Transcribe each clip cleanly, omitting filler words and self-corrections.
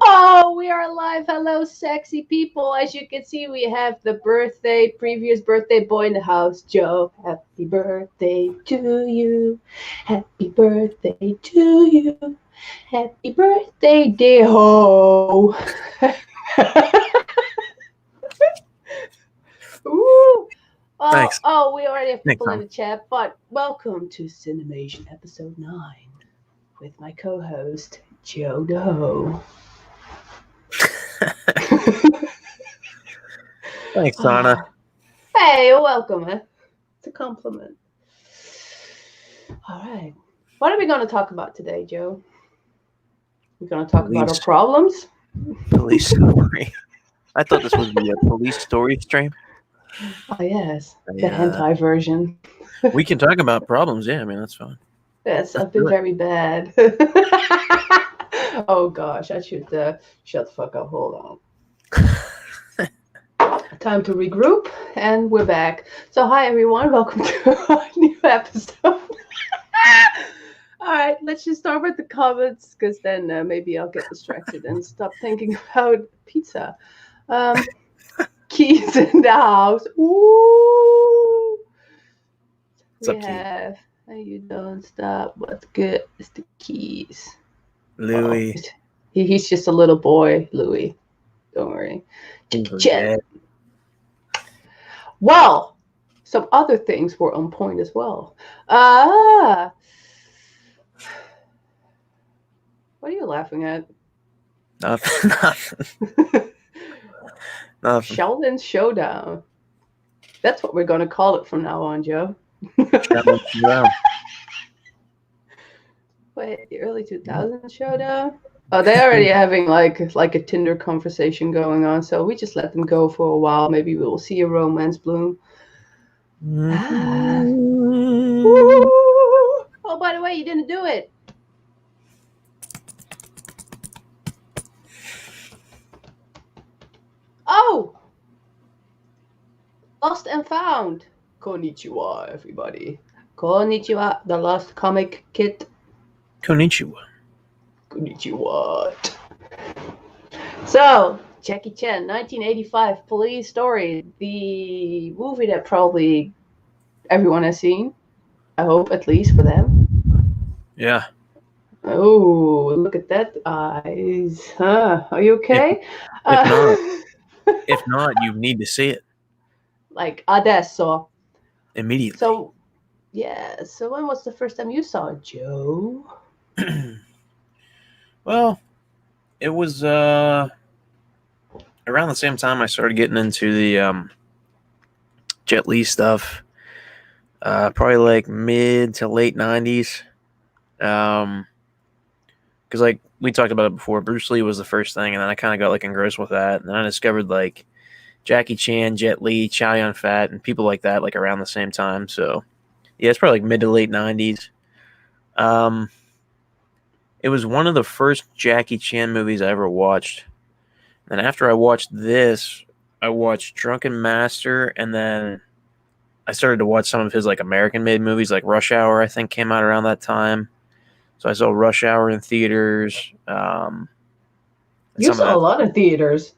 Oh, we are live. Hello, sexy people. As you can see, we have the previous birthday boy in the house, Joe. Happy birthday to you. Happy birthday to you. Happy birthday, dear ho. Ooh. Thanks. We already have people in the chat, but welcome to CinemAsian episode 9 with my co-host, Joe Doe. Thanks, Donna. Hey, you're welcome. It's a compliment. All right. What are we going to talk about today, Joe? We're going to talk about our problems? Police story. I thought this was the police story stream. Oh, yes. The hentai version. We can talk about problems. Yeah, I mean, that's fine. Yes, I've been very bad. Oh, gosh. I should shut the fuck up. Hold on. Time to regroup, and we're back. So, hi, everyone. Welcome to our new episode. All right, let's just start with the comments, because then maybe I'll get distracted and stop thinking about pizza. Keys in the house. Ooh. What's up, Keys? You don't stop. What's good? It's the Keys. Louis. He's just a little boy, Louis. Don't worry. Well, some other things were on point as well. What are you laughing at? Nothing. Nothing. Sheldon's Showdown. That's what we're going to call it from now on, Joe. Wait, the early 2000s Showdown? Oh, they're already having like a Tinder conversation going on, so we just let them go for a while. Maybe we will see a romance bloom. Oh, by the way, you didn't do it. Oh! Lost and Found. Konnichiwa, everybody. Konnichiwa, the Lost Comic Kit. Konnichiwa. Konnichiwa. So, Jackie Chan, 1985, Police Story. The movie that probably everyone has seen. I hope, at least for them. Yeah. Oh, look at that eyes. Huh? Are you okay? If not, you need to see it. Like, adesso. Immediately. So, yeah. So when was the first time you saw it, Joe? Well, it was around the same time I started getting into the Jet Li stuff. Probably like mid to late 90s. Because like we talked about it before, Bruce Lee was the first thing, and then I kind of got like engrossed with that, and then I discovered like Jackie Chan, Jet Li, Chow Yun-fat, and people like that like around the same time. So yeah, it's probably like mid to late 90s. It was one of the first Jackie Chan movies I ever watched. And after I watched this, I watched Drunken Master, and then I started to watch some of his like American-made movies, like Rush Hour. I think came out around that time. So I saw Rush Hour in theaters. You saw a lot of theaters.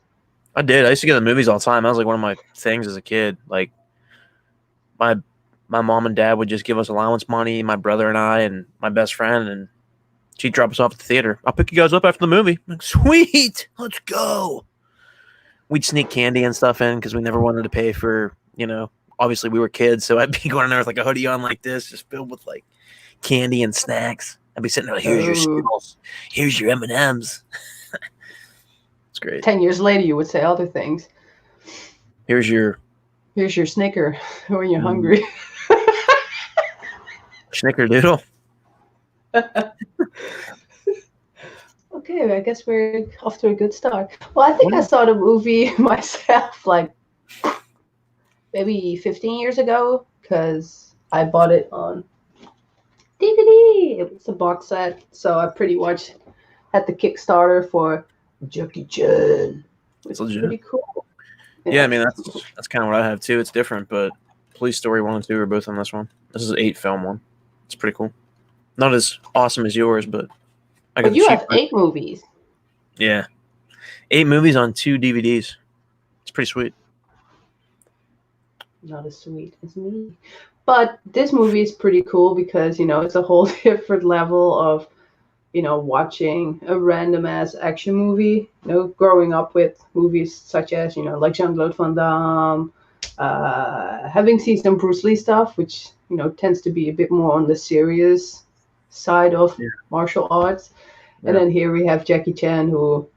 I did. I used to go to the movies all the time. That was like one of my things as a kid. Like my mom and dad would just give us allowance money, my brother and I, and my best friend, and she'd drop us off at the theater. I'll pick you guys up after the movie. I'm like, sweet, let's go. We'd sneak candy and stuff in because we never wanted to pay for, obviously we were kids, so I'd be going in there with like a hoodie on like this, just filled with like candy and snacks. I'd be sitting there like, here's your Skittles, here's your M&Ms. It's great. 10 years later, you would say other things. Here's your Snicker when you're hungry. Snickerdoodle. Okay, I guess we're off to a good start. Well, I think I saw the movie myself like maybe 15 years ago because I bought it on DVD. It was a box set, so I pretty much had the Kickstarter for Jackie Chan. It's pretty cool. Yeah, I mean that's kind of what I have too. It's different, but Police Story 1 and 2 are both on this one. This is an 8-film one. It's pretty cool. Not as awesome as yours, but I got But the you cheap have version. 8 movies. Yeah, 8 movies on 2 DVDs. It's pretty sweet. Not as sweet as me. But this movie is pretty cool because, it's a whole different level of, watching a random ass action movie. Growing up with movies such as, like Jean-Claude Van Damme, having seen some Bruce Lee stuff, which, tends to be a bit more on the serious side of Yeah, martial arts. And yeah. then here we have Jackie Chan, who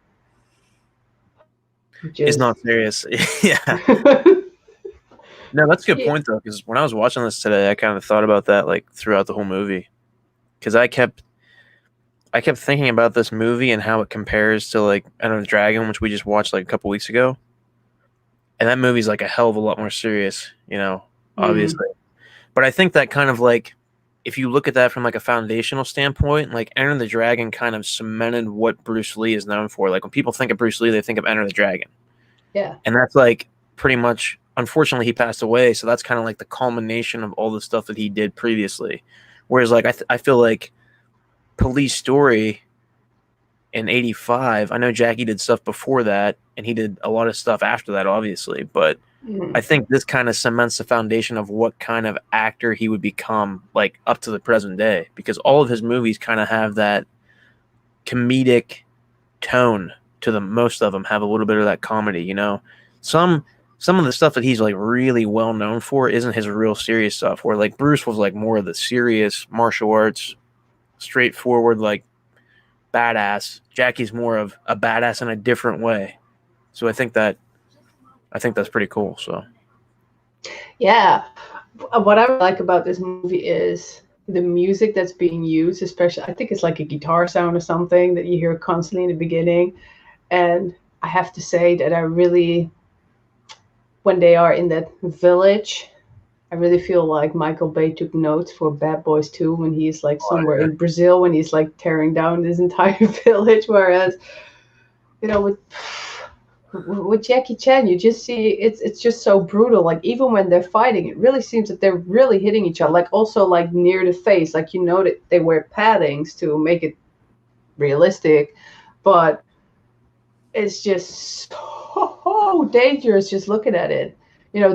It's just not serious. Yeah. No, that's a good yeah. point though, because when I was watching this today, I kind of thought about that like throughout the whole movie. Because I kept thinking about this movie and how it compares to like Enter the Dragon, which we just watched like a couple weeks ago. And that movie's like a hell of a lot more serious, Mm, obviously. But I think that kind of like, if you look at that from like a foundational standpoint, like Enter the Dragon kind of cemented what Bruce Lee is known for. Like when people think of Bruce Lee, they think of Enter the Dragon. yeah. And that's like pretty much, unfortunately, he passed away. So that's kind of like the culmination of all the stuff that he did previously. Whereas like, I feel like Police Story in '85, I know Jackie did stuff before that and he did a lot of stuff after that, obviously. But I Mm, think this kind of cements the foundation of what kind of actor he would become, like up to the present day, because all of his movies kind of have that comedic tone to them. Most of them have a little bit of that comedy. Some some of the stuff that he's like really well known for isn't his real serious stuff. Where like Bruce was like more of the serious martial arts, straightforward like badass. Jackie's more of a badass in a different way. So I think that's pretty cool. So yeah. What I like about this movie is the music that's being used, especially I think it's like a guitar sound or something that you hear constantly in the beginning. And I have to say that I really, when they are in that village, I really feel like Michael Bay took notes for Bad Boys 2 when he's like oh, somewhere yeah. in Brazil when he's like tearing down this entire village. Whereas, with Jackie Chan, you just see it's just so brutal. Like even when they're fighting, it really seems that they're really hitting each other. Like also like near the face, like that they wear paddings to make it realistic, but it's just so dangerous just looking at it.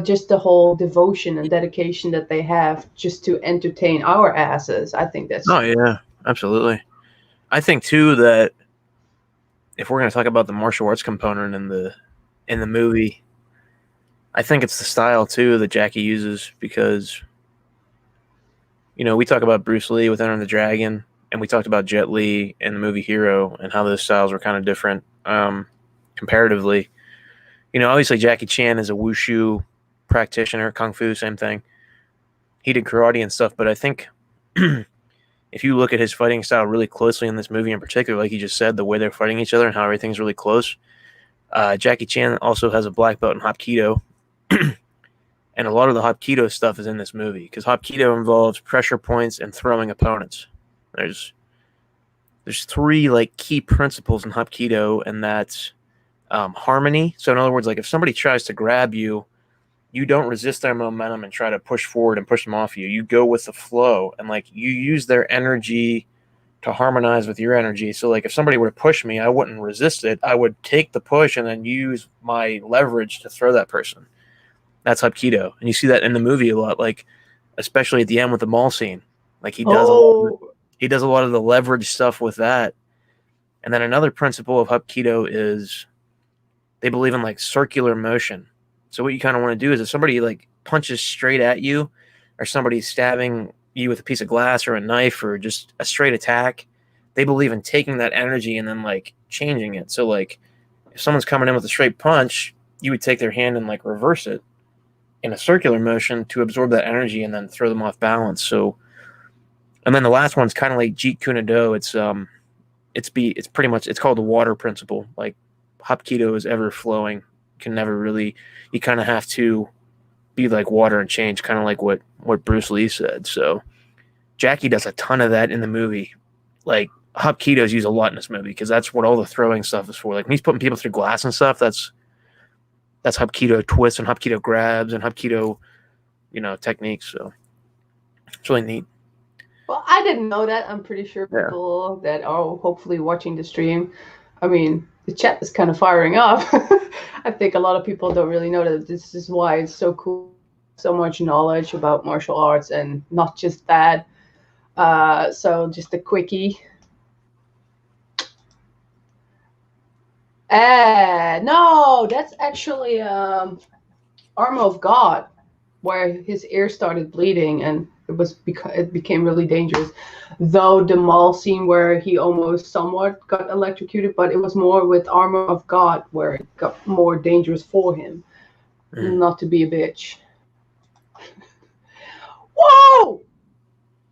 Just the whole devotion and dedication that they have just to entertain our asses. I think that's Oh yeah, absolutely. I think too that if we're going to talk about the martial arts component in the movie, I think it's the style too that Jackie uses because we talk about Bruce Lee with Enter the Dragon, and we talked about Jet Li in the movie Hero and how those styles were kind of different comparatively. Obviously Jackie Chan is a wushu practitioner, kung fu, same thing. He did karate and stuff, but I think if you look at his fighting style really closely in this movie in particular, like you just said, the way they're fighting each other and how everything's really close. Jackie Chan also has a black belt in Hapkido, and a lot of the Hapkido stuff is in this movie because Hapkido involves pressure points and throwing opponents. There's there's three like key principles in Hapkido, and that's harmony. So in other words, like if somebody tries to grab you, you don't resist their momentum and try to push forward and push them off you. You go with the flow and like you use their energy to harmonize with your energy. So like if somebody were to push me, I wouldn't resist it. I would take the push and then use my leverage to throw that person. That's Hapkido. And you see that in the movie a lot, like especially at the end with the mall scene. Like oh he does a lot of the leverage stuff with that. And then another principle of Hapkido is they believe in like circular motion. So what you kind of want to do is if somebody like punches straight at you or somebody's stabbing you with a piece of glass or a knife or just a straight attack, they believe in taking that energy and then like changing it. So like if someone's coming in with a straight punch, you would take their hand and like reverse it in a circular motion to absorb that energy and then throw them off balance. So and then the last one's kind of like Jeet Kune Do. It's pretty much it's called the water principle. Like Hapkido is ever flowing. You can never really you kind of have to be like water and change, kind of like what Bruce Lee said. So Jackie does a ton of that in the movie. Like Hapkido's used a lot in this movie because that's what all the throwing stuff is for. Like when he's putting people through glass and stuff, that's Hapkido twists and Hapkido grabs and Hapkido, techniques. So it's really neat. Well, I didn't know that. I'm pretty sure Yeah. people that are hopefully watching the stream, I mean, the chat is kind of firing up. I think a lot of people don't really know that this is why it's so cool, so much knowledge about martial arts and not just that. So just a quickie. No, that's actually Armor of God, where his ear started bleeding and it became really dangerous. Though the mall scene where he almost somewhat got electrocuted, but it was more with Armor of God where it got more dangerous for him. Not to be a bitch. Whoa!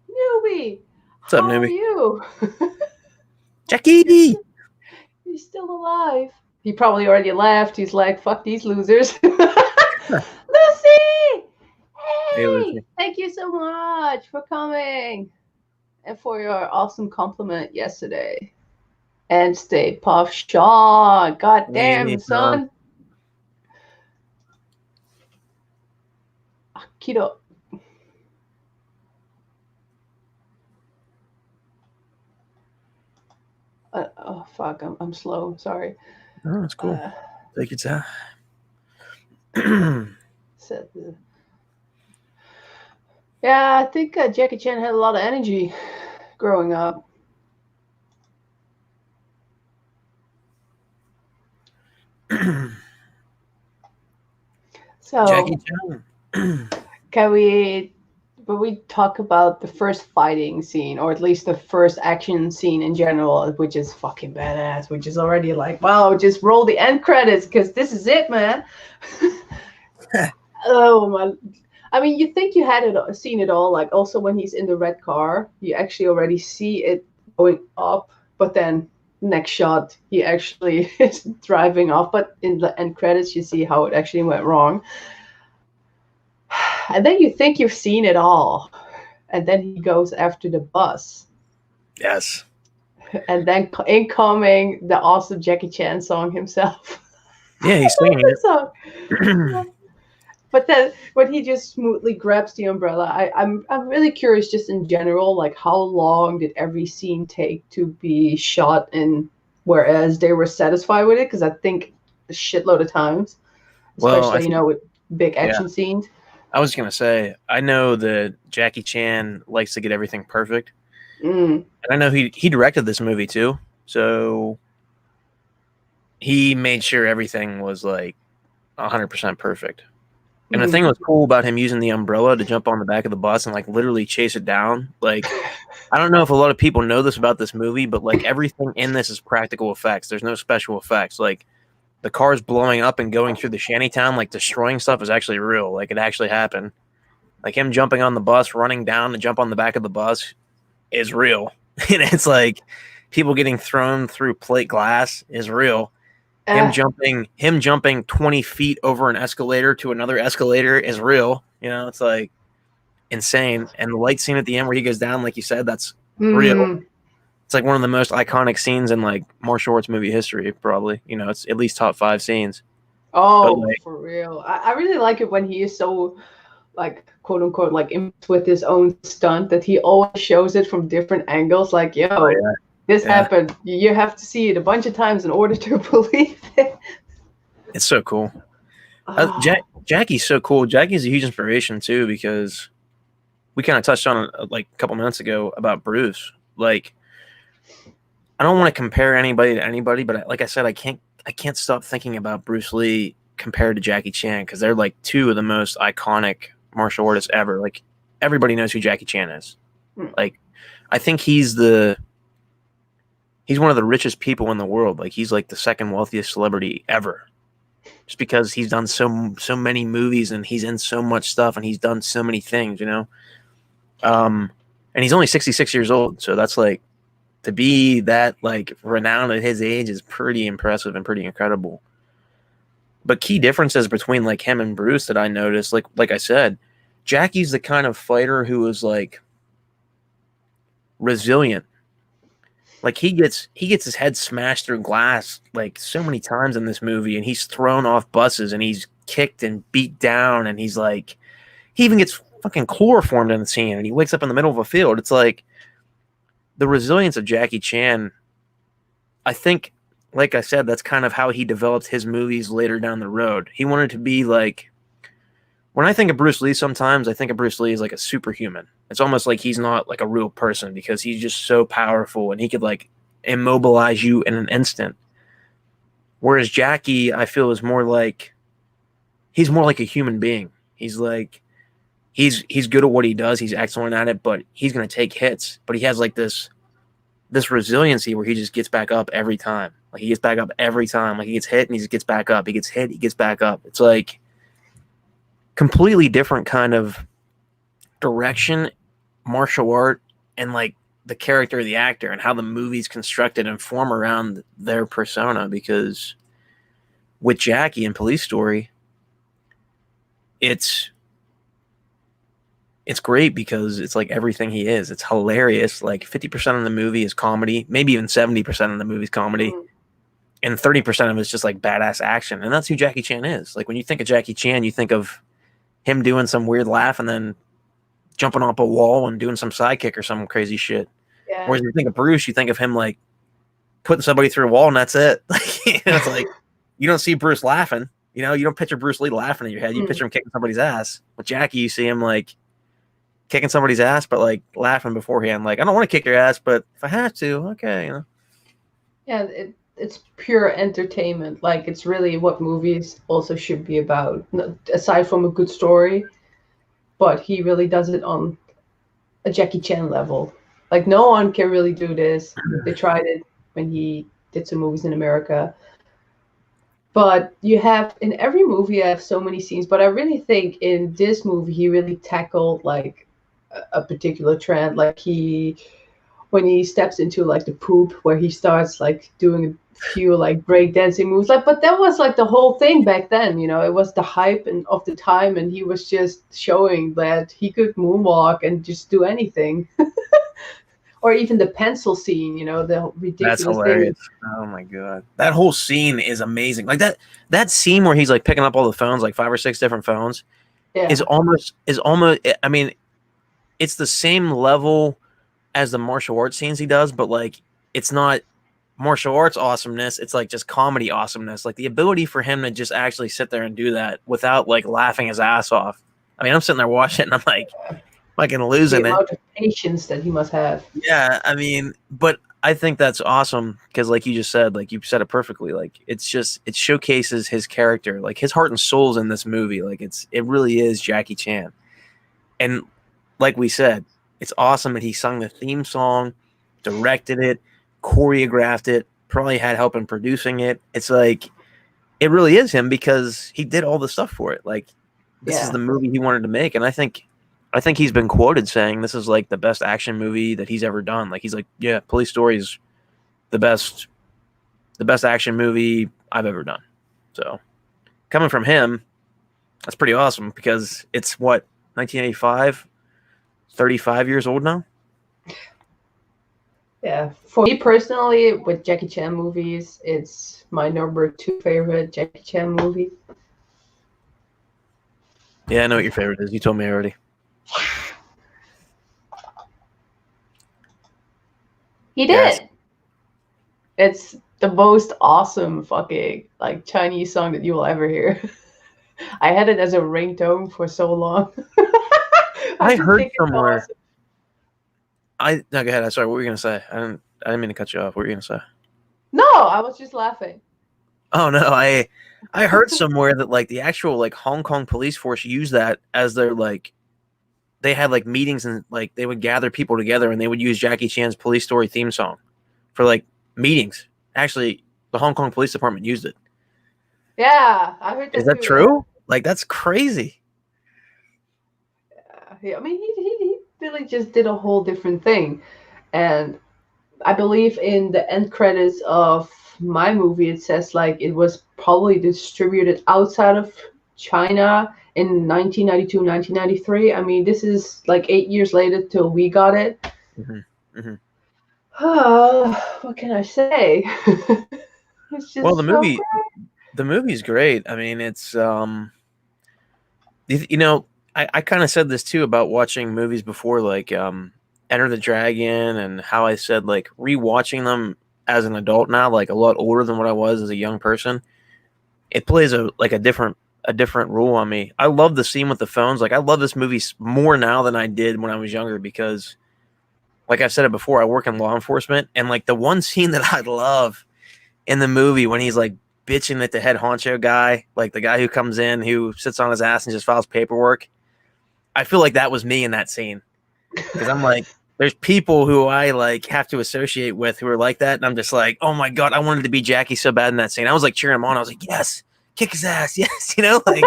Newbie! What's up, How are newbie? you? Jackie! He's still alive. He probably already left. He's like, fuck these losers. Lucy! Hey, Hey! Lucy. Thank you so much for coming and for your awesome compliment yesterday. And stay puff Sean. God Hey, damn, Sean. son. Keto. Oh, fuck. I'm slow. Sorry. Oh, that's cool. Uh, Take your time. said the... Yeah, I think Jackie Chan had a lot of energy growing up. So, Jackie Chan. can we talk about the first fighting scene, or at least the first action scene in general, which is fucking badass, which is already like, wow, just roll the end credits because this is it, man. Oh my! I mean, you think you had seen it all, like also when he's in the red car, you actually already see it going up, but then next shot he actually is driving off, but in the end credits you see how it actually went wrong. And then you think you've seen it all, and then he goes after the bus. Yes. And then incoming the awesome Jackie Chan song himself. Yeah, he's I love singing this song. it. But then when he just smoothly grabs the umbrella, I'm really curious just in general, like how long did every scene take to be shot and whereas they were satisfied with it? Because I think a shitload of times, Well, I especially, think, with big yeah, action scenes. I was going to say, I know that Jackie Chan likes to get everything perfect. Mm. And I know he directed this movie too. So he made sure everything was like 100% perfect. And the thing that was cool about him using the umbrella to jump on the back of the bus and like literally chase it down, like I don't know if a lot of people know this about this movie, but like everything in this is practical effects. There's no special effects. Like the cars blowing up and going through the shantytown, like destroying stuff is actually real. Like it actually happened. Like him jumping on the bus, running down to jump on the back of the bus is real. And it's like people getting thrown through plate glass is real. Him Uh, jumping 20 feet over an escalator to another escalator is real. You know, it's like insane. And the light scene at the end where he goes down, like you said, that's real. mm. It's like one of the most iconic scenes in like martial arts movie history, probably. You know, it's at least top 5 scenes. But Oh, like, for real. I really like it when he is so, like, quote unquote, like, with his own stunt that he always shows it from different angles. Like, oh yo, yeah, this yeah, happened. You have to see it a bunch of times in order to believe it. it's so cool. Oh, Jackie's so cool. Jackie's a huge inspiration too because we kind of touched on it like a couple minutes ago about Bruce. Like, I don't want to compare anybody to anybody, but like I said, I can't stop thinking about Bruce Lee compared to Jackie Chan because they're like two of the most iconic martial artists ever. Like everybody knows who Jackie Chan is. mm. Like I think he's one of the richest people in the world. Like he's like the second wealthiest celebrity ever. Just because he's done so many movies and he's in so much stuff and he's done so many things, you know. And he's only 66 years old, so that's like to be that like renowned at his age is pretty impressive and pretty incredible. But key differences between like him and Bruce that I noticed, like I said, Jackie's the kind of fighter who is like resilient. Like he gets his head smashed through glass like so many times in this movie, and he's thrown off buses and he's kicked and beat down, and he's like he even gets fucking chloroformed in the scene, and he wakes up in the middle of a field. It's like the resilience of Jackie Chan, I think, like I said, that's kind of how he developed his movies later down the road. He wanted to be like, when I think of Bruce Lee, sometimes I think of Bruce Lee as like a superhuman. It's almost like he's not like a real person because he's just so powerful and he could like immobilize you in an instant. Whereas Jackie, I feel, is more like he's more like a human being. He's like he's good at what he does. He's excellent at it, but he's gonna take hits. But he has like this resiliency where he just gets back up every time. Like he gets back up every time. Like he gets hit and he just gets back up. He gets hit, he gets back up. It's like completely different kind of direction, martial art, and like the character of the actor and how the movie's constructed and form around their persona. Because with Jackie in Police Story, it's great because it's like everything he is. It's hilarious. Like 50% of the movie is comedy, maybe even 70% of the movie is comedy, and 30% of it is just like badass action. And that's who Jackie Chan is. Like when you think of Jackie Chan, you think of him doing some weird laugh and then jumping off a wall and doing some sidekick or some crazy shit. Yeah. Whereas you think of Bruce, you think of him like putting somebody through a wall and that's it. It's like you don't see Bruce laughing. You know, you don't picture Bruce Lee laughing in your head. You picture him kicking somebody's ass. With Jackie, you see him like kicking somebody's ass, but like laughing beforehand. Like, I don't want to kick your ass, but if I have to, okay, you know. Yeah, it's pure entertainment. Like it's really what movies also should be about, aside from a good story. But he really does it on a Jackie Chan level. Like no one can really do this. They tried it when he did some movies in America. But you have in every movie you have so many scenes. But I really think in this movie he really tackled like a particular trend. Like when he steps into like the poop where he starts like doing a few like breakdancing moves. Like, but that was like the whole thing back then, you know, it was the hype and of the time, and he was just showing that he could moonwalk and just do anything. Or even the pencil scene, you know, the ridiculous That's hilarious. thing. Oh my god, that whole scene is amazing. Like that scene where he's like picking up all the phones, like 5 or 6 different phones, Yeah. is almost. I mean, it's the same level as the martial arts scenes he does, but like it's not martial arts awesomeness. It's like just comedy awesomeness. Like the ability for him to just actually sit there and do that without like laughing his ass off. I mean, I'm sitting there watching and I'm like fucking losing The it. amount of patience that he must have. Yeah, I mean, but I think that's awesome because, like you just said, like you said it perfectly. Like it showcases his character, like his heart and soul's in this movie. Like it really is Jackie Chan, and like we said, it's awesome that he sung the theme song, directed it, choreographed it, probably had help in producing it. It's like it really is him because he did all the stuff for it. Like this is the movie he wanted to make, and I think he's been quoted saying this is like the best action movie that he's ever done. Like he's like, yeah, Police Story is the best action movie I've ever done. So coming from him, that's pretty awesome because it's what 1985, 35 years old now. Yeah, for me personally, with Jackie Chan movies, it's my number 2 favorite Jackie Chan movie. Yeah, I know what your favorite is. You told me already. He did. Yes. It's the most awesome fucking like Chinese song that you will ever hear. I had it as a ringtone for so long. I heard somewhere. Awesome. No, go ahead. Sorry, what were you gonna say? I didn't mean to cut you off. What were you gonna say? No, I was just laughing. Oh no, I heard somewhere that like the actual like Hong Kong police force used that as their like they had like meetings and like they would gather people together and they would use Jackie Chan's Police Story theme song for like meetings. Actually, the Hong Kong Police Department used it. Yeah, I heard that. Is that too, true? Like that's crazy. Yeah, I mean he really just did a whole different thing, and I believe in the end credits of my movie it says like it was probably distributed outside of China in 1992, 1993. I mean, this is like 8 years later till we got it. Mm-hmm. Mm-hmm. What can I say? It's just the movie's great. I mean, it's you know, I kind of said this too about watching movies before. Like Enter the Dragon, and how I said like rewatching them as an adult now, like a lot older than what I was as a young person, it plays a different rule on me. I love the scene with the phones. Like I love this movie more now than I did when I was younger because, like I've said it before, I work in law enforcement, and like the one scene that I love in the movie when he's like bitching at the head honcho guy, like the guy who comes in who sits on his ass and just files paperwork. I feel like that was me in that scene because I'm like, there's people who I like have to associate with who are like that, and I'm just like, oh my god, I wanted to be Jackie so bad in that scene. I was like cheering him on. I was like, yes, kick his ass, yes, like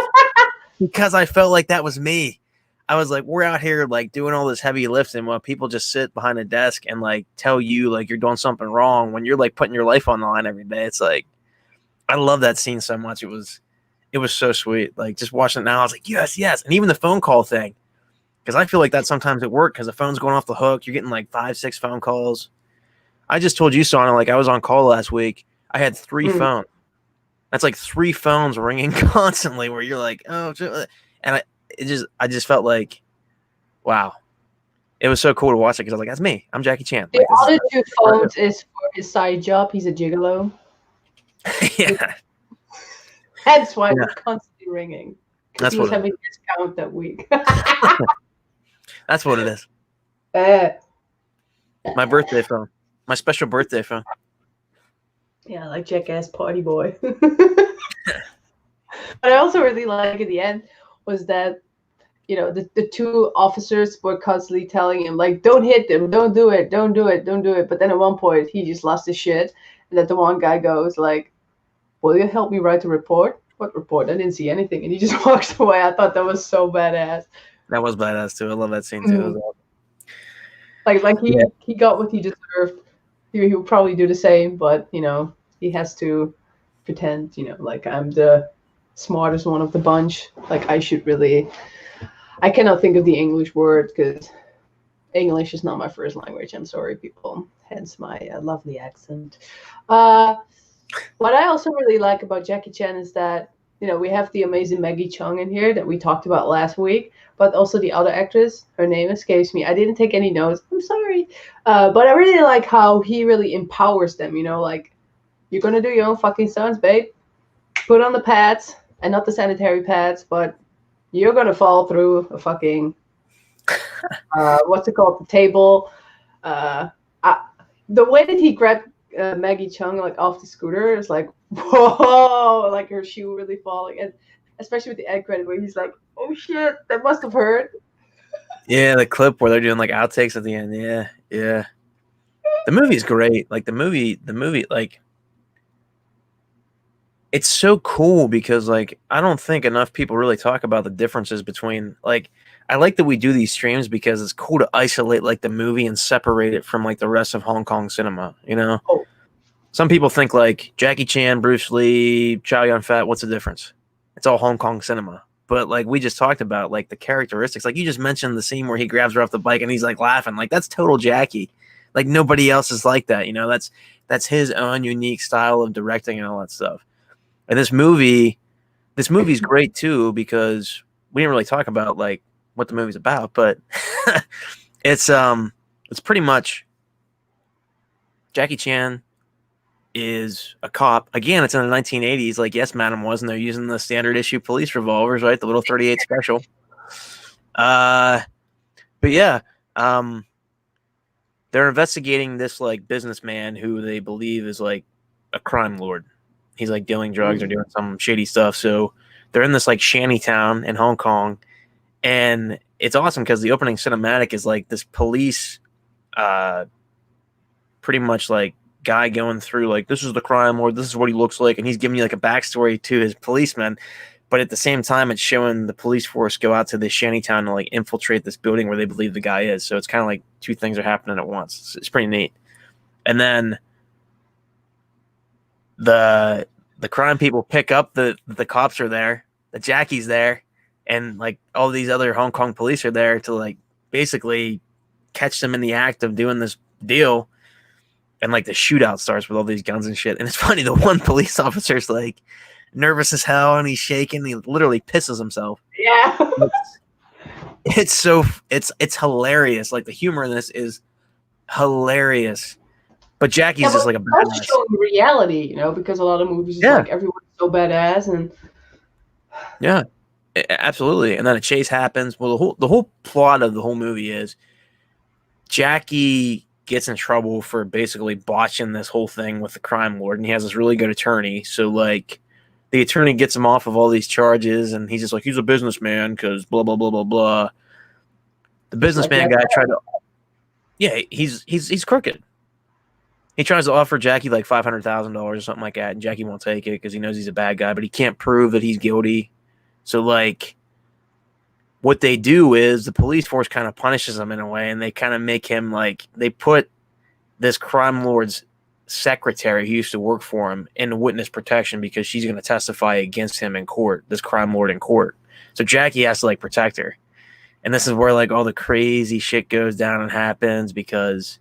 because I felt like that was me. I was like, we're out here like doing all this heavy lifting while people just sit behind a desk and like tell you like you're doing something wrong when you're like putting your life on the line every day. It's like I love that scene so much. It was so sweet. Like just watching it now, I was like, yes, yes. And even the phone call thing, because I feel like that sometimes at work because the phone's going off the hook. You're getting like 5-6 phone calls. I just told you, Sana, like I was on call last week. I had 3 phones. That's like 3 phones ringing constantly where you're like, oh, and I just felt like, wow. It was so cool to watch it because I was like, that's me. I'm Jackie Chan. The Like, other 2 phones is for his side job. He's a gigolo. yeah. That's why we're constantly ringing. That's he was having a discount that week. That's what it is. My birthday phone. My special birthday phone. Yeah, like Jackass Party Boy. But I also really like at the end was that, you know, the 2 officers were constantly telling him, like, don't hit them, don't do it, don't do it, don't do it. But then at one point, he just lost his shit. And that the one guy goes, like, will you help me write the report? What report? I didn't see anything. And he just walks away. I thought that was so badass. That was badass, too. I love that scene, too. Like he got what he deserved. He would probably do the same, but, you know, he has to pretend, you know, like I'm the smartest one of the bunch. Like I should really... I cannot think of the English word because English is not my first language. I'm sorry, people. Hence my lovely accent. What I also really like about Jackie Chan is that, you know, we have the amazing Maggie Cheung in here that we talked about last week, but also the other actress. Her name escapes me. I didn't take any notes. I'm sorry. But I really like how he really empowers them, you know, like, you're going to do your own fucking stunts, babe. Put on the pads, and not the sanitary pads, but you're going to fall through a fucking, what's it called, the table. The way that he grabbed Maggie Cheung like off the scooter is like, whoa, like her shoe really falling. And especially with the end credit where he's like, oh shit, that must have hurt. Yeah, the clip where they're doing like outtakes at the end. Yeah, yeah. The movie's great. Like the movie, like, it's so cool because like I don't think enough people really talk about the differences between, like, I like that we do these streams because it's cool to isolate like the movie and separate it from like the rest of Hong Kong cinema, you know? Oh. Some people think like Jackie Chan, Bruce Lee, Chow Yun-fat, what's the difference? It's all Hong Kong cinema. But like we just talked about, like the characteristics, like you just mentioned the scene where he grabs her off the bike and he's like laughing, like that's total Jackie. Like nobody else is like that, you know? That's his own unique style of directing and all that stuff. And this movie's great too because we didn't really talk about like what the movie's about, but it's pretty much Jackie Chan is a cop. Again, it's in the 1980s, like Yes Madam was, and they're using the standard issue police revolvers, right? The little 38 special. But yeah, they're investigating this like businessman who they believe is like a crime lord. He's like dealing drugs or doing some shady stuff. So they're in this like shanty town in Hong Kong, and it's awesome because the opening cinematic is like this police, pretty much like guy going through like, this is the crime lord, this is what he looks like, and he's giving you like a backstory to his policeman. But at the same time, it's showing the police force go out to this shanty town to like infiltrate this building where they believe the guy is. So it's kind of like 2 things are happening at once. It's pretty neat. And then the crime people pick up the cops are there, the Jackie's there, and like all these other Hong Kong police are there to like basically catch them in the act of doing this deal. And like the shootout starts with all these guns and shit. And it's funny, the one police officer's like nervous as hell and he's shaking. He literally pisses himself. Yeah. it's hilarious. Like the humor in this is hilarious. But Yeah, Jackie's but just like a it's also badass. showing reality, because a lot of movies is Yeah, like everyone's so badass and yeah, absolutely. And then a chase happens. Well, the whole plot of the whole movie is Jackie gets in trouble for basically botching this whole thing with the crime lord, and he has this really good attorney. So like, the attorney gets him off of all these charges, and he's just like, he's a businessman because blah blah blah blah blah. The just like businessman that. guy tried to, yeah, he's crooked. He tries to offer Jackie like $500,000 or something like that, and Jackie won't take it because he knows he's a bad guy, but he can't prove that he's guilty. So like, what they do is the police force kind of punishes him in a way, and they kind of make him like they put this crime lord's secretary who used to work for him in witness protection because she's going to testify against him in court, this crime lord in court. So Jackie has to like protect her. And this is where like all the crazy shit goes down and happens because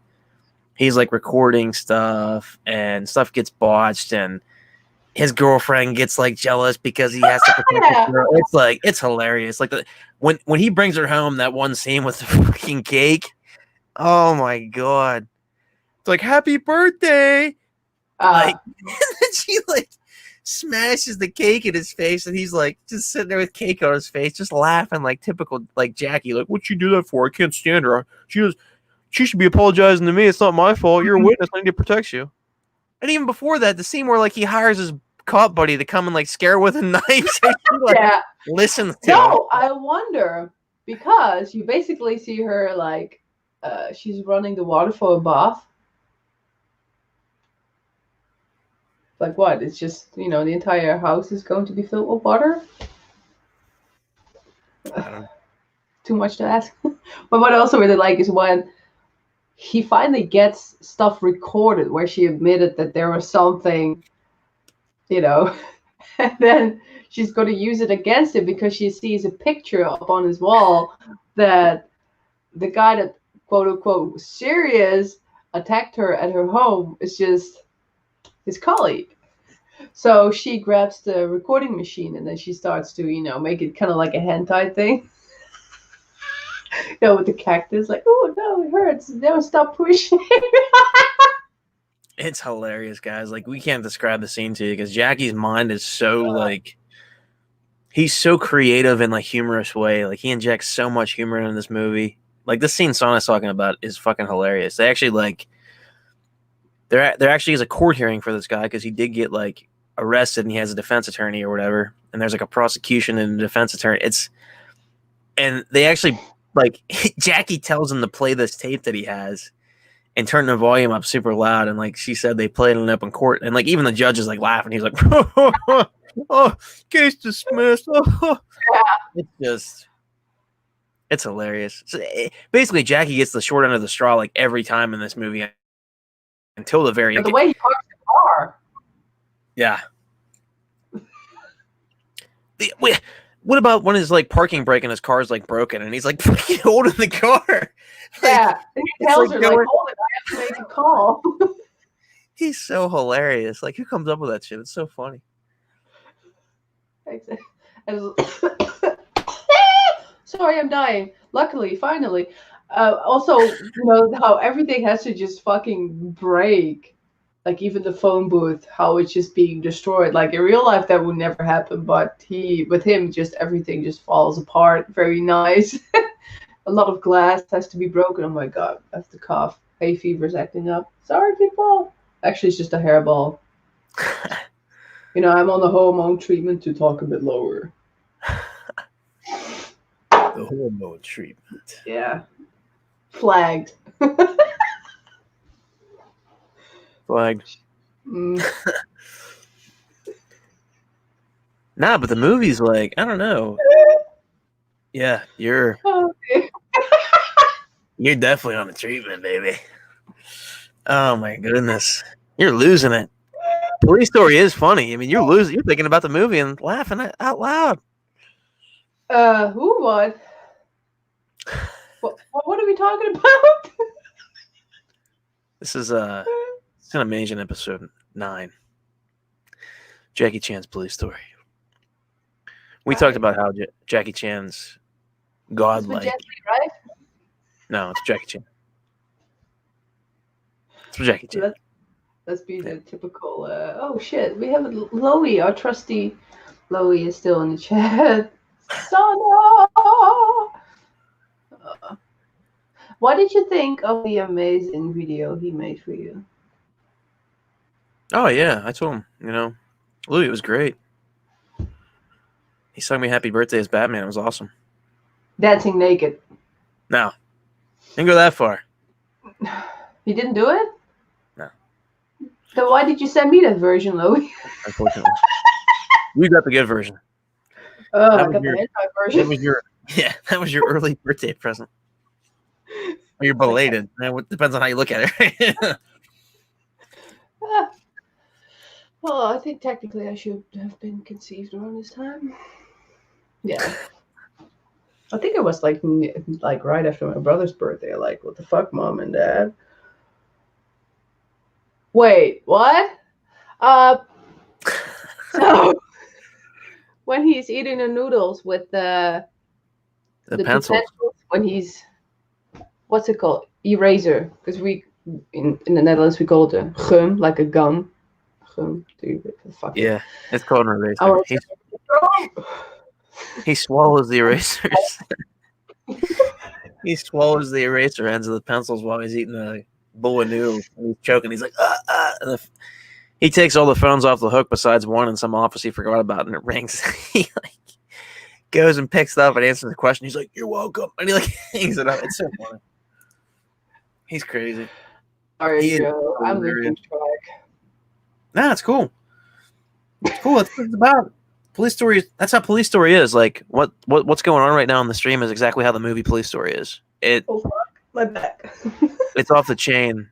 he's like recording stuff and stuff gets botched and his girlfriend gets like jealous because he has to protect his Yeah. girl. It's like it's hilarious. Like when he brings her home, that one scene with the fucking cake. Oh my god. It's like happy birthday. Uh, Like she like smashes the cake in his face and he's like just sitting there with cake on his face, just laughing like typical like Jackie. Like, what'd you do that for? I can't stand her. She should be apologizing to me. It's not my fault. You're a witness. I need to protect you. And even before that, the scene where like he hires his cop buddy to come and like scare with a knife, so she like yeah. listens to him. No, I wonder because you basically see her like she's running the water for a bath. Like what? It's just, the entire house is going to be filled with water. I don't know. Too much to ask. But what I also really like is when he finally gets stuff recorded where she admitted that there was something, you know, and then she's going to use it against him because she sees a picture up on his wall that the guy that quote unquote was serious attacked her at her home is just his colleague. So she grabs the recording machine and then she starts to, make it kind of like a hentai thing. With the cactus, like, oh no, it hurts. No, stop pushing. It's hilarious, guys. Like we can't describe the scene to you because Jackie's mind is so like he's so creative in like humorous way. Like he injects so much humor in this movie. Like this scene Sana's talking about is fucking hilarious. They actually like there actually is a court hearing for this guy because he did get like arrested and he has a defense attorney or whatever. And there's like a prosecution and a defense attorney. And they actually like Jackie tells him to play this tape that he has and turn the volume up super loud. And like she said, they played it in open court. And like even the judge is like laughing. He's like, oh, case dismissed. Oh. It's hilarious. So, basically, Jackie gets the short end of the straw like every time in this movie until the very And end. the way he parks the car. Yeah. What about when his like parking brake and his car is like broken and he's like fucking holding the car? Like, Yeah. And he tells like her, like, hold it, I have to make a call. he's so hilarious. Like, who comes up with that shit? It's so funny. Sorry, I'm dying. Luckily, finally. Also, how everything has to just fucking break. Like even the phone booth, how it's just being destroyed. Like in real life, that would never happen, but with him, just everything just falls apart. Very nice. A lot of glass has to be broken. Oh my god, that's the cough. Hay fever's acting up. Sorry, people. Actually, it's just a hairball. I'm on the hormone treatment to talk a bit lower. The hormone treatment. Yeah. Flagged. Flagged. Mm. Nah, but the movie's like, I don't know. Yeah, you're definitely on the treatment, baby. Oh my goodness. You're losing it. Police Story is funny. I mean, you're thinking about the movie and laughing out loud. Who what? What are we talking about? This is CinemAsian episode 9. Jackie Chan's Police Story. We talked about how Jackie Chan's It's with Jet godlike. Li, right? No, it's Jackie Chan. It's with Jackie Chan. Let's be Yeah. the typical. Oh shit, we have Loey, our trusty Loey is still in the chat. Sana. What did you think of the amazing video he made for you? Oh yeah, I told him. Louis, it was great. He sung me "Happy Birthday" as Batman. It was awesome. Dancing naked. No, didn't go that far. He didn't do it? No, Then why did you send me that version, Loey? unfortunately, you got the good version. Oh, That I was got the your. hentai That version. was your. Yeah, that was your early birthday present. Or you're belated. It depends on how you look at it. Ah, well, I think technically I should have been conceived around this time. Yeah. I think it was like right after my brother's birthday. Like, what the fuck, mom and dad? Wait, what? Uh, so when he's eating the noodles with the two pencils. pencils, when he's what's it called? Eraser, because we in the Netherlands we call it a gum, like a gum. Gum, fuck it. Yeah, it's called an I eraser. want to say, He swallows the erasers. He swallows the eraser ends of the pencils while he's eating a bowl of noodles. And he's choking. He's like, ah, ah. And he takes all the phones off the hook besides one in some office he forgot about, and it rings. He goes and picks it up and answers the question. He's like, "You're welcome," and he hangs it up. It's so funny. He's crazy. sorry, He is Joe. I'm hilarious. losing track. Nah, it's cool. It's cool. That's what it's about. Police Story. That's how Police Story is. Like what's going on right now on the stream is exactly how the movie Police Story is. Oh fuck, my back. It's off the chain.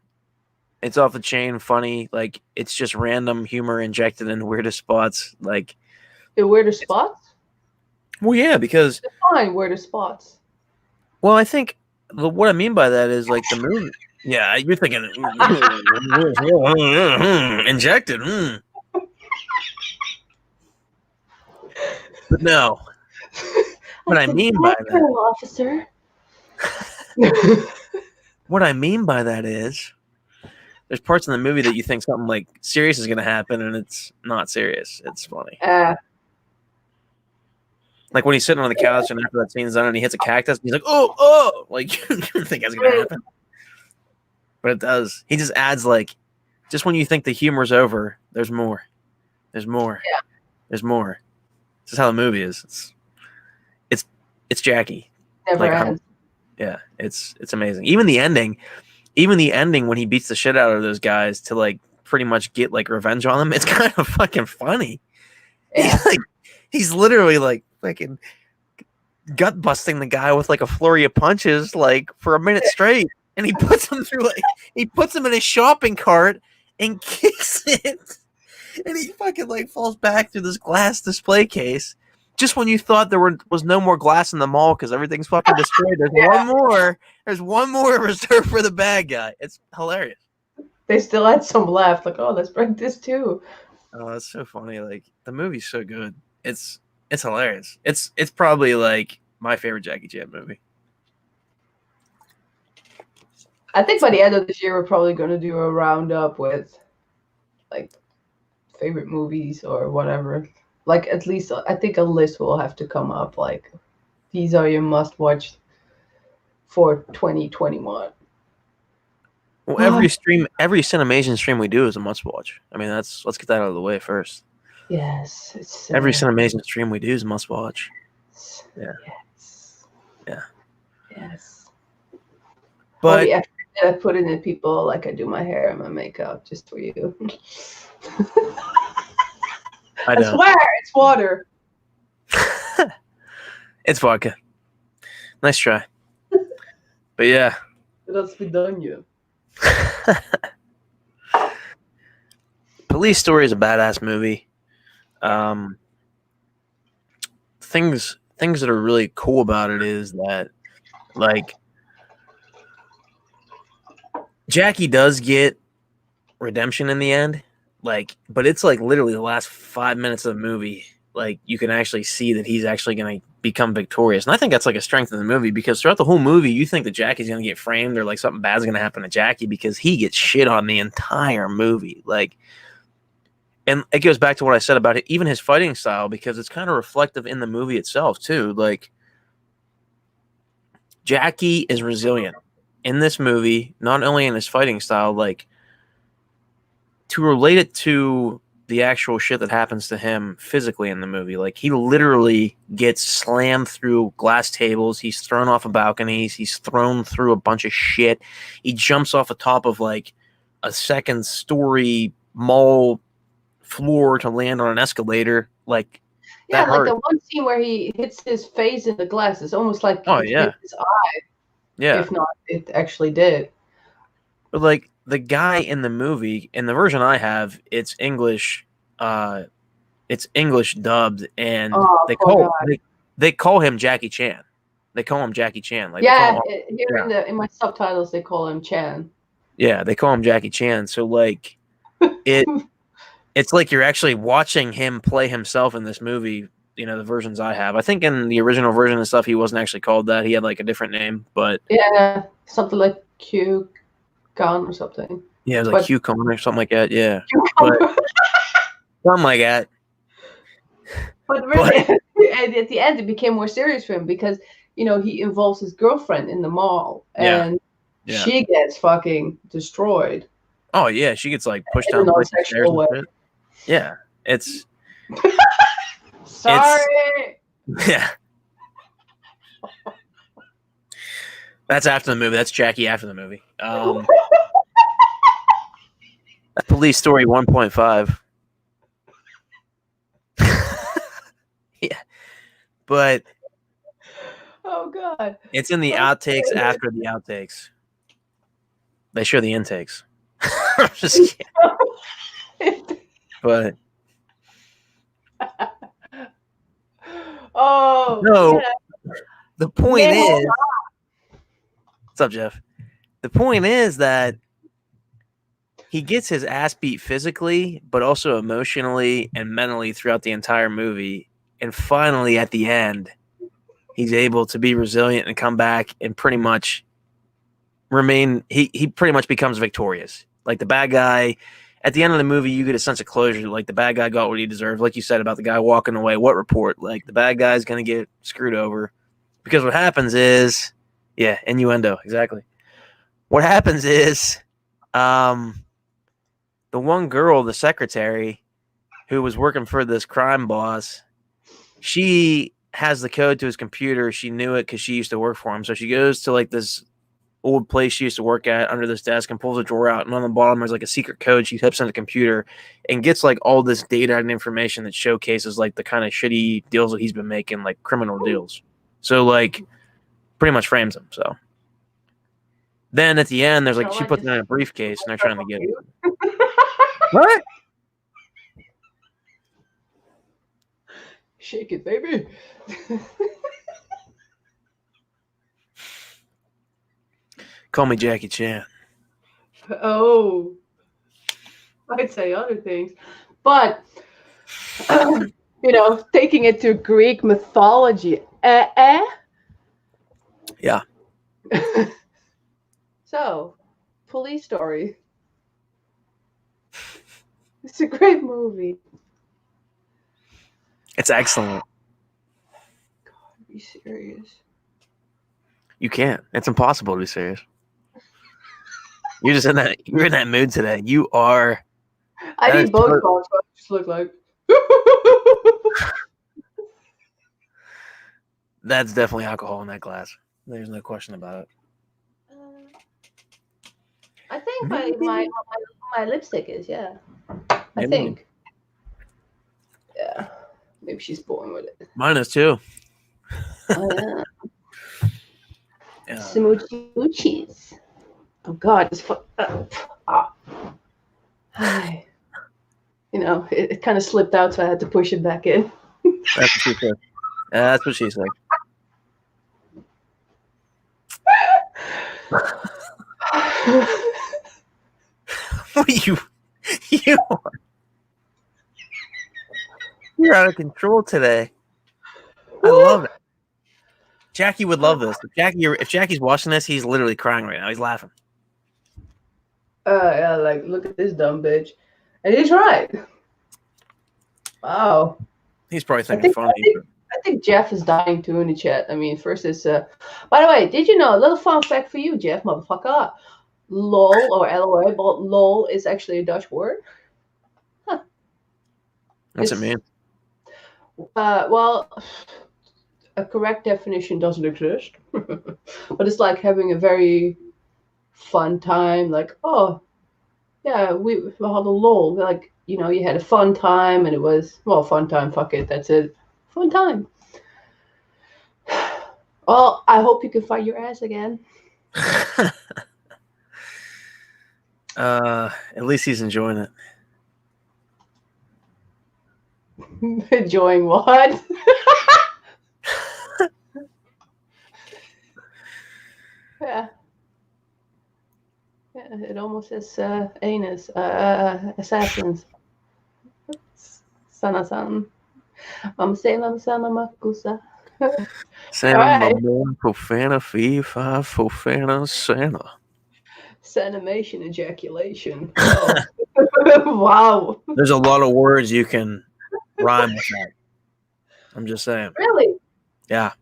It's off the chain, funny. Like it's just random humor injected in weirdest spots. Like The weirdest spots? well, yeah, because Define weirdest spots. well, I think what I mean by that is like the movie. Yeah, you're thinking injected. But no, what I mean by that. Officer. What I mean by that is there's parts in the movie that you think something like serious is going to happen, and it's not serious. It's funny. Like when he's sitting on the couch, and after that scene's done, and he hits a cactus, he's like, "Oh!" Like you didn't think that's going to happen, but it does. He just adds just when you think the humor's over, there's more. There's more. Yeah. There's more. This is how the movie is. It's Jackie. Never ends. Yeah, it's amazing. Even the ending when he beats the shit out of those guys to pretty much get revenge on them, it's kind of fucking funny. Yeah. He's literally fucking gut busting the guy with a flurry of punches for a minute straight, and he puts him through he puts him in his shopping cart and kicks it, and he fucking falls back through this glass display case. Just when you thought there was no more glass in the mall because everything's fucking destroyed, there's one more. There's one more reserved for the bad guy. It's hilarious. They still had some left. Oh, let's break this too. Oh, that's so funny. The movie's so good. It's hilarious. It's probably my favorite Jackie Chan movie. I think by the end of this year, we're probably going to do a roundup with favorite movies or whatever. At least I think a list will have to come up. These are your must-watch for 2021. Well, every CinemAsian stream we do is a must-watch. I mean, let's get that out of the way first. Yes, it's every CinemAsian stream we do is must-watch. Yeah. Yes. Yeah. Yes. But all the effort that I put into people, I do my hair and my makeup just for you. I swear, it's water. It's vodka. Nice try. But yeah. Let's be done, you. Police Story is a badass movie. Things that are really cool about it is that Jackie does get redemption in the end, but it's literally the last 5 minutes of the movie like you can actually see that he's actually going to become victorious. And I think that's like a strength of the movie, because throughout the whole movie, you think that Jackie's going to get framed or like something bad's going to happen to Jackie, because he gets shit on the entire movie. Like, and it goes back to what I said about it, even his fighting style, because it's kind of reflective in the movie itself too. Like, Jackie is resilient in this movie, not only in his fighting style, like to relate it to the actual shit that happens to him physically in the movie. Like, he literally gets slammed through glass tables. He's thrown off of balconies. He's thrown through a bunch of shit. He jumps off the top of like a second story mall floor to land on an escalator. Like, Yeah, that like hurt. the one scene where he hits his face in the glass. It's almost like Oh, it hit yeah. his eye, Yeah. if not, it actually did. But like the guy in the movie, in the version I have, it's English dubbed, and Oh, poor guy. they call him Jackie Chan. They call him Jackie Chan. Like, they call Yeah, him, here in my subtitles they call him Chan. yeah, they call him Jackie Chan. So like it's like you're actually watching him play himself in this movie. You know, the versions I have. I think in the original version and stuff, he wasn't actually called that. He had like a different name, but Yeah, something like Q Gun or something. yeah, it was like But Hugh Conner or something like that. Yeah, but something like that. but But really, and at the end, it became more serious for him because he involves his girlfriend in the mall, yeah, and yeah. she gets fucking destroyed Oh yeah, she gets like pushed in a down flights of stairs non-sexual and way. shit. Yeah, it's Sorry. yeah. That's after the movie. That's Jackie after the movie. Police Story 1.5. Yeah, but Oh God. it's in the outtakes after the outtakes. They show the intakes. I'm just kidding. But Oh no, yeah. the point is, what's up, Jeff? The point is that he gets his ass beat physically, but also emotionally and mentally throughout the entire movie. And finally, at the end, he's able to be resilient and come back and pretty much remain. He pretty much becomes victorious. Like, the bad guy, at the end of the movie, you get a sense of closure. Like, the bad guy got what he deserved. Like you said about the guy walking away. What report? Like, the bad guy's going to get screwed over. Because what happens is, yeah, innuendo, exactly. What happens is, the one girl, the secretary, who was working for this crime boss, she has the code to his computer. She knew it because she used to work for him. So she goes to like this old place she used to work at under this desk and pulls a drawer out. And on the bottom, there's like a secret code. She types in the computer and gets like all this data and information that showcases like the kind of shitty deals that he's been making, like criminal deals. So like pretty much frames him. So then at the end, there's like, she puts it in a briefcase and they're trying to get it. What? Shake it, baby. Call me Jackie Chan. Oh, I'd say other things, but taking it to Greek mythology. Yeah. So, Police Story. It's a great movie. It's excellent. God, be serious. You can't. It's impossible to be serious. You're just you're in that mood today. You are. I need both dogs, but I just look like. That's definitely alcohol in that glass. There's no question about it. I think my lipstick is, yeah. I Maybe. think. Yeah. Maybe she's born with it. Mine is too. Oh, yeah. Smoochie moochies. Oh God, it's Hi. It kind of slipped out, so I had to push it back in. That's what she said. That's what she said. What are you? You're out of control today. I Woo! love it. Jackie would love this. If Jackie's watching this, he's literally crying right now. He's laughing. Yeah, like, look at this dumb bitch. And he's right. Wow. He's probably I thinking think I funny. think I think Jeff is dying too in the chat. I mean, first is by the way, did you know a little fun fact for you, Jeff, motherfucker? LOL or LOL, but LOL is actually a Dutch word. Huh. What's it It's mean? well, a correct definition doesn't exist, but it's like having a very fun time. Like, oh yeah, we had a LOL. Like, you had a fun time, and it was well, fun time. Fuck it, that's it. Fun time. Well, I hope you can find your ass again. At least he's enjoying it. Enjoying what? Yeah. Yeah, it almost says anus. Assassins. Sana-san. Mama makusa. Santa Alright. Mama, Fofana, Fee, Fi, Fofana, Santa. CinemAsian ejaculation. Wow. Wow. There's a lot of words you can rhyme with that. I'm just saying. Really? Yeah.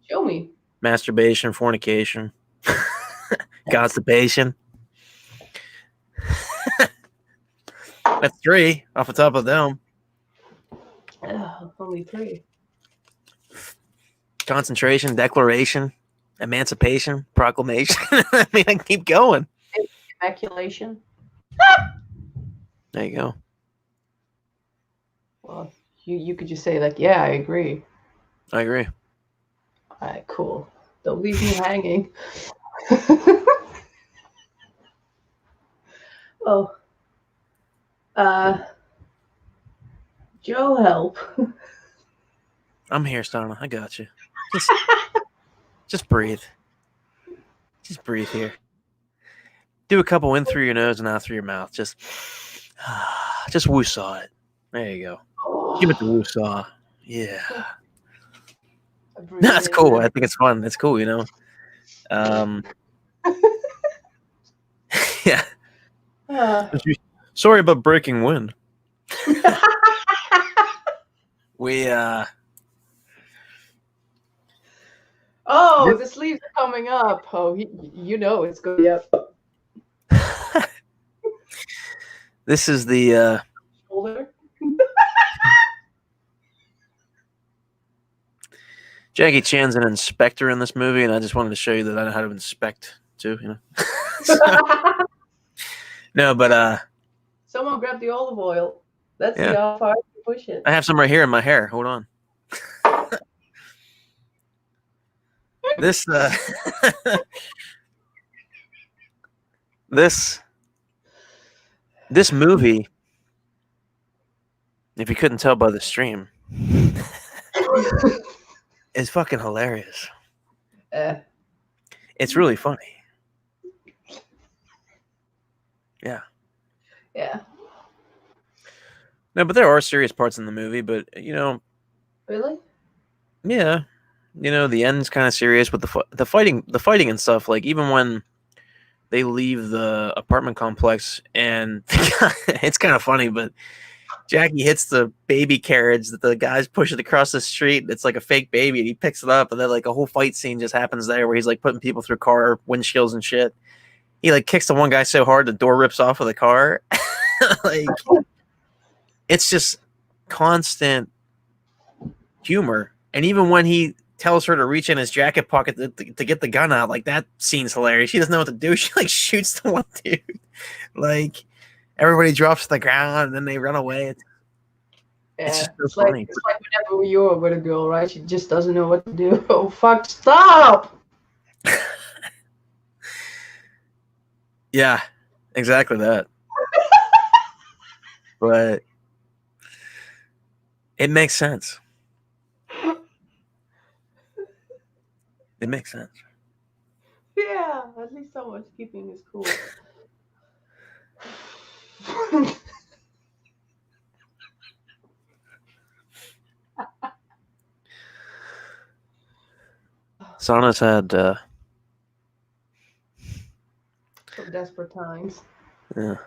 Show me. Masturbation, fornication, constipation. That's 3 off the top of them. Only 3. Concentration, declaration, emancipation, proclamation. I mean, I can keep going. Ejaculation. There you go. Well, you could just say like, yeah, I agree. I agree. Alright, cool. Don't leave me hanging. Oh. Joe, help. I'm here, Stana. I got you. Just breathe. Just breathe here. Do a couple in through your nose and out through your mouth. Just woo-saw it. There you go. Give it the woo-saw. Yeah. That's cool. I think it's fun. It's cool, Yeah. Sorry about breaking wind. We Oh, the sleeves are coming up. Oh, it's going to be up. This is the Shoulder. Jackie Chan's an inspector in this movie, and I just wanted to show you that I know how to inspect too, No, but Someone grab the olive oil. Let's Yeah. see how far you push it. I have some right here in my hair. Hold on. This this movie, if you couldn't tell by the stream, is fucking hilarious. It's really funny. Yeah. Yeah. No, but there are serious parts in the movie, but Really? yeah, the end's kind of serious with the fighting and stuff. Like even when they leave the apartment complex, and it's kind of funny, but Jackie hits the baby carriage that the guy's pushing across the street. It's like a fake baby, and he picks it up, and then like a whole fight scene just happens there where he's like putting people through car windshields and shit. He like kicks the one guy so hard the door rips off of the car. Like it's just constant humor. And even when he tells her to reach in his jacket pocket to get the gun out, like that scene's hilarious. She doesn't know what to do. She like shoots the one dude. Like everybody drops to the ground and then they run away. It's just so funny. It's like whenever you're with a girl, right? She just doesn't know what to do. Oh fuck! Stop! Yeah, exactly that. But it makes sense. It makes sense. Yeah, at least someone's keeping his cool. Sauna's had. Some desperate times. Yeah.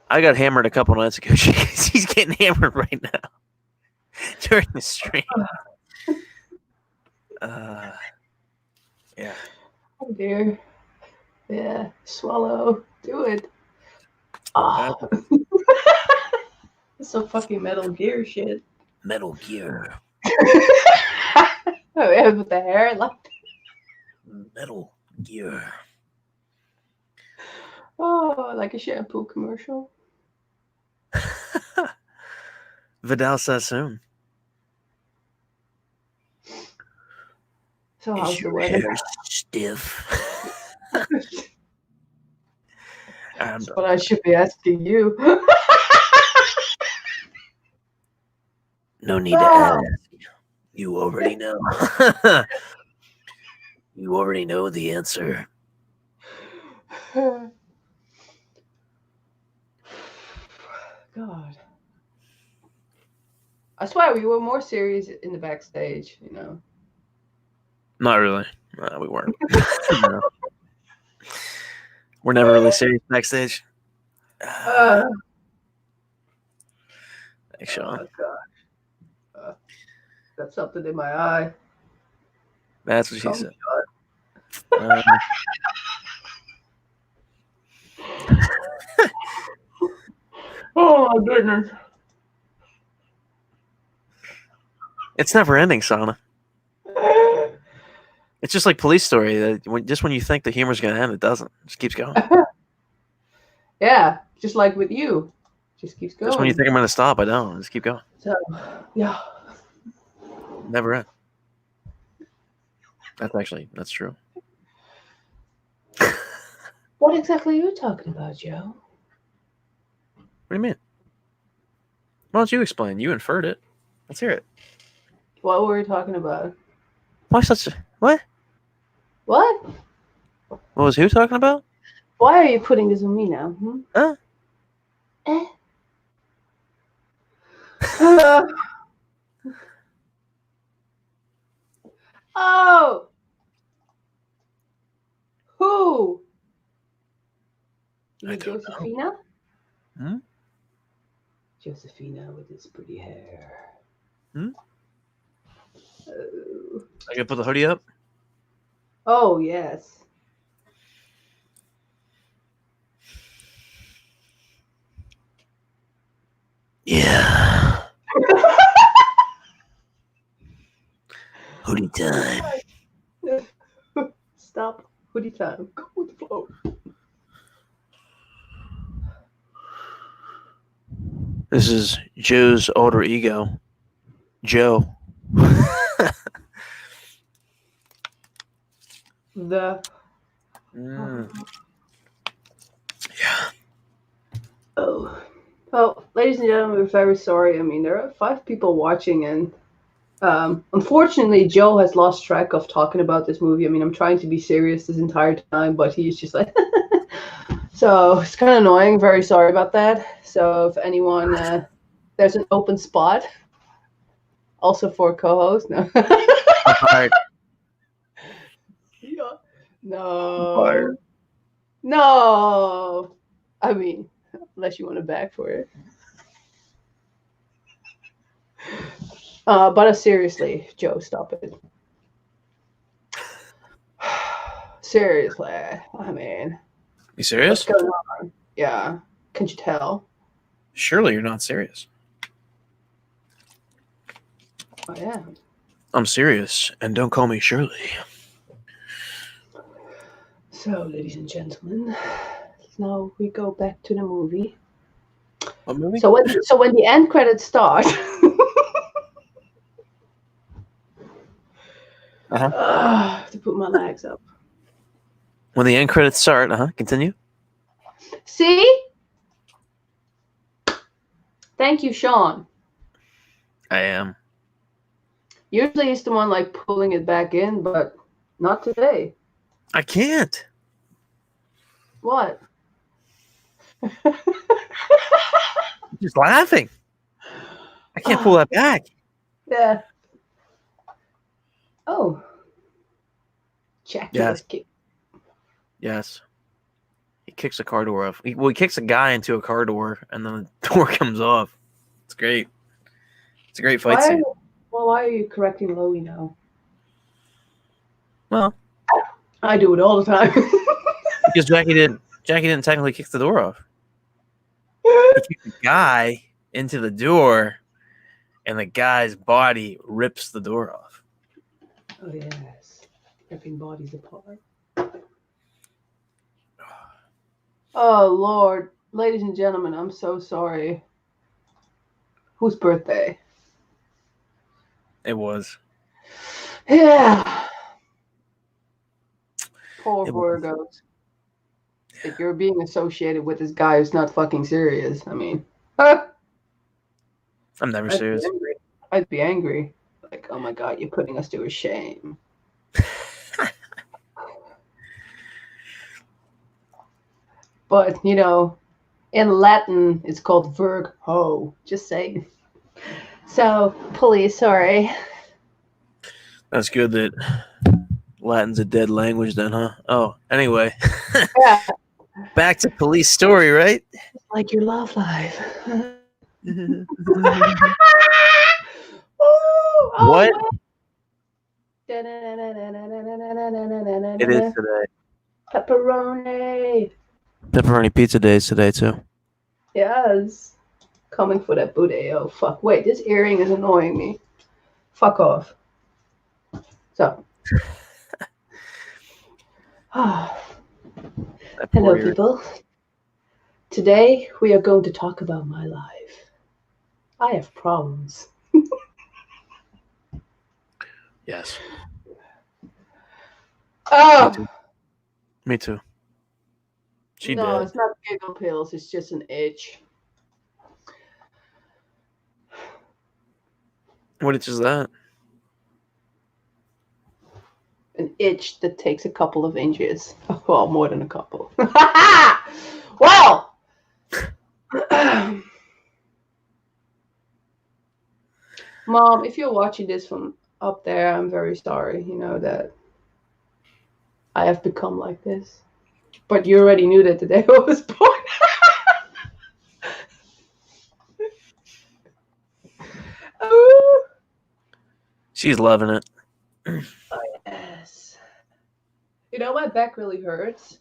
I got hammered a couple nights ago. She's getting hammered right now during the stream. Yeah. Oh dear. Yeah. Swallow. Do it. Oh. It's so fucking Metal Gear shit. Metal Gear. Oh yeah, with the hair like. Metal Gear. Oh, like a shampoo commercial. Vidal Sassoon. So how's the weather? Hair stiff? That's what I should be asking you. No need to ask. You already know. You already know the answer. God. I swear we were more serious in the backstage, you know. Not really. No, we weren't. No. We're never really serious backstage. Thanks, Sean. Oh, God. Got something in my eye. That's what she said. Oh my goodness. It's never ending, Sana. It's just like Police Story. Just when you think the humor's going to end, it doesn't. It just keeps going. Yeah, just like with you. Just keeps going. Just when you think I'm going to stop, I don't. I just keep going. So, yeah. Never end. That's true. What exactly are you talking about, Joe? What do you mean? Why don't you explain? You inferred it. Let's hear it. What were we talking about? Why such a... What? What? What was who talking about? Why are you putting this on me now? Hmm? Huh? Oh! Who? You mean Josephina? Hmm? Josephina with his pretty hair. Hmm? Oh. I can put the hoodie up? Oh, yes. Yeah. Hoodie time. Stop. Hoodie time. Go with the flow. This is Joe's alter ego. Joe. The. Yeah. Oh. Well, ladies and gentlemen, we're very sorry. I mean, there are 5 people watching, and unfortunately, Joe has lost track of talking about this movie. I mean, I'm trying to be serious this entire time, but he's just like. So it's kind of annoying. Very sorry about that. So if anyone, there's an open spot, also for co-host. No. I'm fired. Yeah. No. No. I mean, unless you want to beg for it. But seriously, Joe, stop it. Seriously, I mean, You serious? what's going on? Yeah, can't you tell? Surely you're not serious. I am. I'm serious, and don't call me Shirley. So, ladies and gentlemen, now we go back to the movie. What movie? So when the end credits start, to put my legs up. When the end credits start, continue. See? Thank you, Sean. I am. Usually he's the one like pulling it back in, but not today. I can't. What? I'm just laughing. I can't pull that back. Yeah. Oh, Jackie Yes. was kicked. Yes. He kicks a car door off. He kicks a guy into a car door, and then the door comes off. It's great. It's a great fight Why? scene. Why are you correcting Loey now? Well, I do it all the time. because Jackie didn't technically kick the door off. He kicked the guy into the door, and the guy's body rips the door off. Oh yes, ripping bodies apart. Oh Lord, ladies and gentlemen, I'm so sorry. Whose birthday? It was. Yeah. Poor It was. Virgos. If you're being associated with this guy who's not fucking serious, I mean, I'd I'm never be serious. angry. I'd be angry. Like, oh my God, you're putting us to a shame. But, you know, in Latin, it's called Virgo. Just saying. So, police, sorry. That's good that Latin's a dead language then, huh? Oh, anyway. Yeah. Back to Police Story, right? Like your love life. What? Oh, It is today. pepperoni. Pepperoni pizza day is today, too. Yes. Coming for that booty. Oh, fuck. Wait, this earring is annoying me. Fuck off. So. That Hello, poor ear. people. Today, we are going to talk about my life. I have problems. Yes. Oh! Me too. Me too. She No, did. it's not giggle pills. It's just an itch. What itch is that? An itch that takes a couple of inches. Well, more than a couple. Well! Mom, if you're watching this from up there, I'm very sorry. You know that I have become like this. But you already knew that the day I was born. Ooh. She's loving it. Oh, yes. You know, my back really hurts.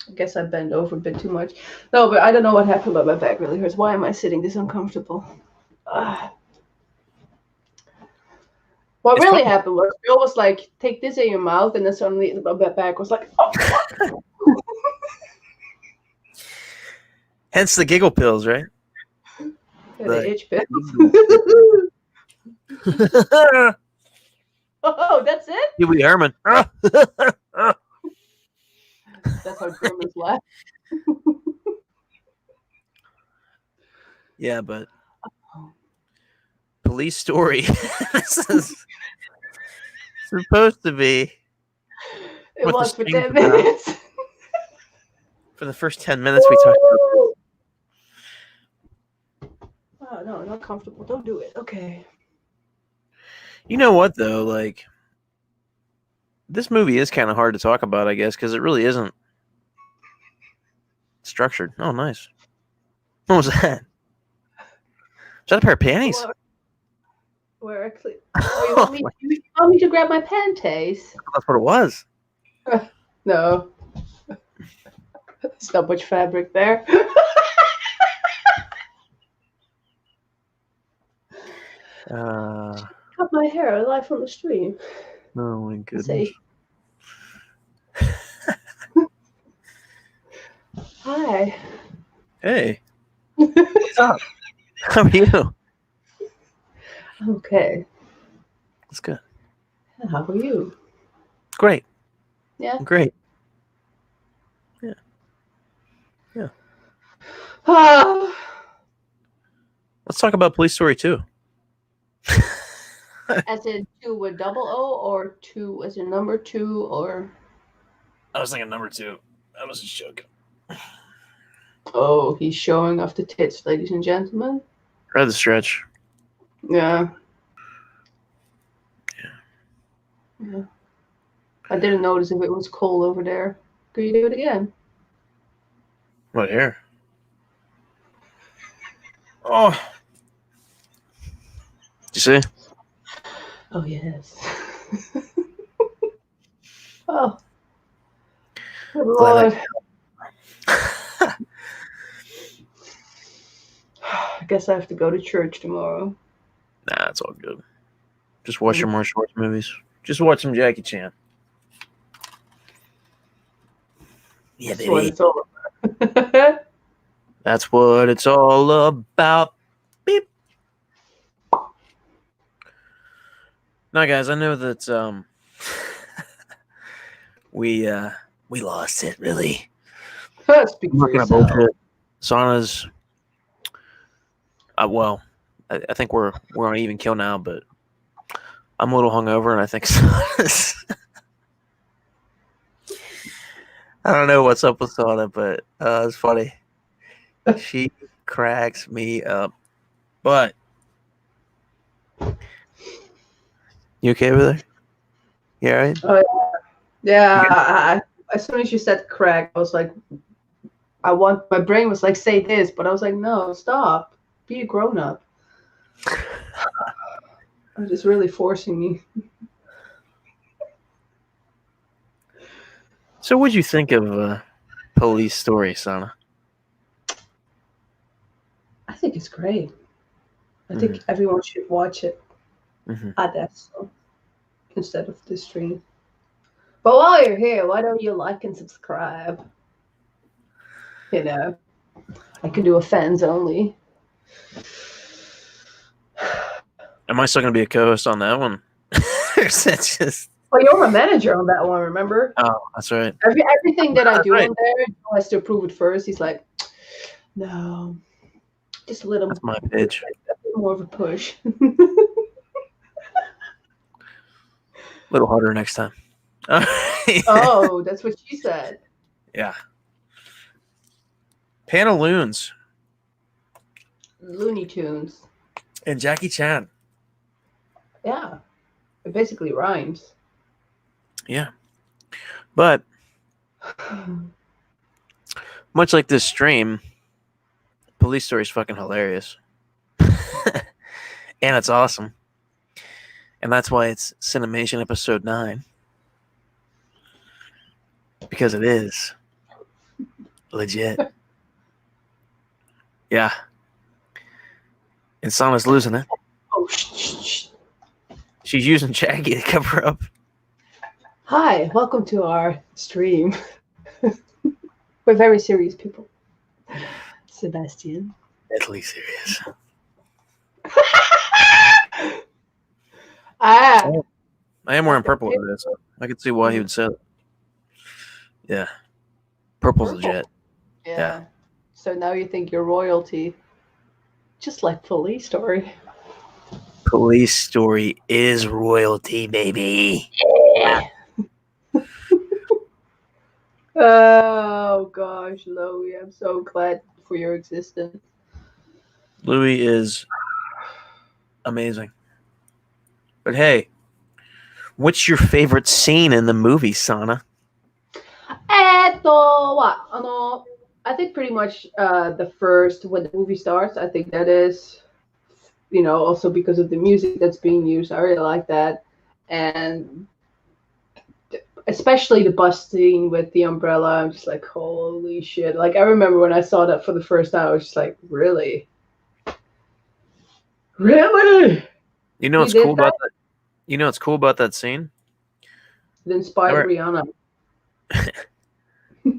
I guess I bent over a bit too much. No, but I don't know what happened, but my back really hurts. Why am I sitting this uncomfortable? What It's really probably happened was Bill was like, take this in your mouth, and then suddenly my back was like, oh, fuck. hence the giggle pills, right? Yeah, the itch pills. Oh, that's it? Pee Wee Herman. That's how Germans laugh. Yeah, but Police Story. This is supposed to be It what the was for stream's 10 about. minutes. For the first 10 minutes, we talked about. Oh, no, not comfortable. Don't do it. Okay. You know what, though? Like, this movie is kind of hard to talk about, I guess, because it really isn't structured. Oh, nice. What was that? Is that a pair of panties? Where actually? Oh, you want me to grab my panties? That's what it was. No. There's not much fabric there. Cut my hair live on the stream. Oh my goodness. Say, hi. Hey. What's up? How are you? Okay. That's good. How are you? Great. Yeah. Great. Yeah. Yeah. Let's talk about Police Story 2. As in 2 with double O, or 2 as in number 2, or? I was thinking number 2. I was just joking. Oh, he's showing off the tits, ladies and gentlemen. Read the stretch. Yeah. Yeah. I didn't notice if it was cold over there. Could you do it again? What here? Oh, you see? Oh yes. Oh, good Glad Lord. I guess I have to go to church tomorrow. Nah, it's all good. Just watch some more short movies. Just watch some Jackie Chan. Yeah, That's what baby. it's all about. That's what it's all about. Beep. Now, guys, I know that we lost it. Really, Speak I'm for looking at yourself. bullshit. Sauna's. Well, I think we're on even kill now, but I'm a little hungover, and I think Sauna's. I don't know what's up with Sauna, but it's funny. She cracks me up. But you okay over there? You all right? Oh yeah. You As soon as you said crack, I was like, my brain was like, say this, but I was like, no, stop. Be a grown up. I'm just really forcing me. So, what'd you think of Police Story, Sana? I think it's great. I Mm-hmm. think everyone should watch it Mm-hmm. adesso instead of the stream. But while you're here, why don't you like and subscribe? You know, I can do a fans only. Am I still going to be a co-host on that one? Or is that just? Well, you're my manager on that one, remember? Oh, that's right. Everything that I That's do right. on there, Joe has to approve it first. He's like, no, just a little That's my pitch. more of a push. A little harder next time. Oh, that's what she said. Yeah. Pantaloons Looney Tunes. and Jackie Chan. Yeah, it basically rhymes. Yeah. But much like this stream, Police Story is fucking hilarious. And it's awesome. And that's why it's CinemAsian episode 9. Because it is legit. Yeah. And Sana's losing it. Oh, shh. She's using Jackie to cover up. Hi, welcome to our stream. We're very serious people. Sebastian. Deadly serious. Ah, I am wearing purple today, so I can see why he would say that. Yeah. Purple's legit. yeah. So now you think you're royalty, just like Police Story. Police Story is royalty, baby. Yeah. Oh gosh, Louie, I'm so glad for your existence. Louis is amazing. But hey, what's your favorite scene in the movie, Sana? I think pretty much the first when the movie starts. I think that is, also because of the music that's being used. I really like that, and especially the bus scene with the umbrella. I'm just like, holy shit! Like I remember when I saw that for the first time, I was just like, really, really. You know You what's did cool that? about that? You know what's cool about that scene? It inspired Remember, Rihanna.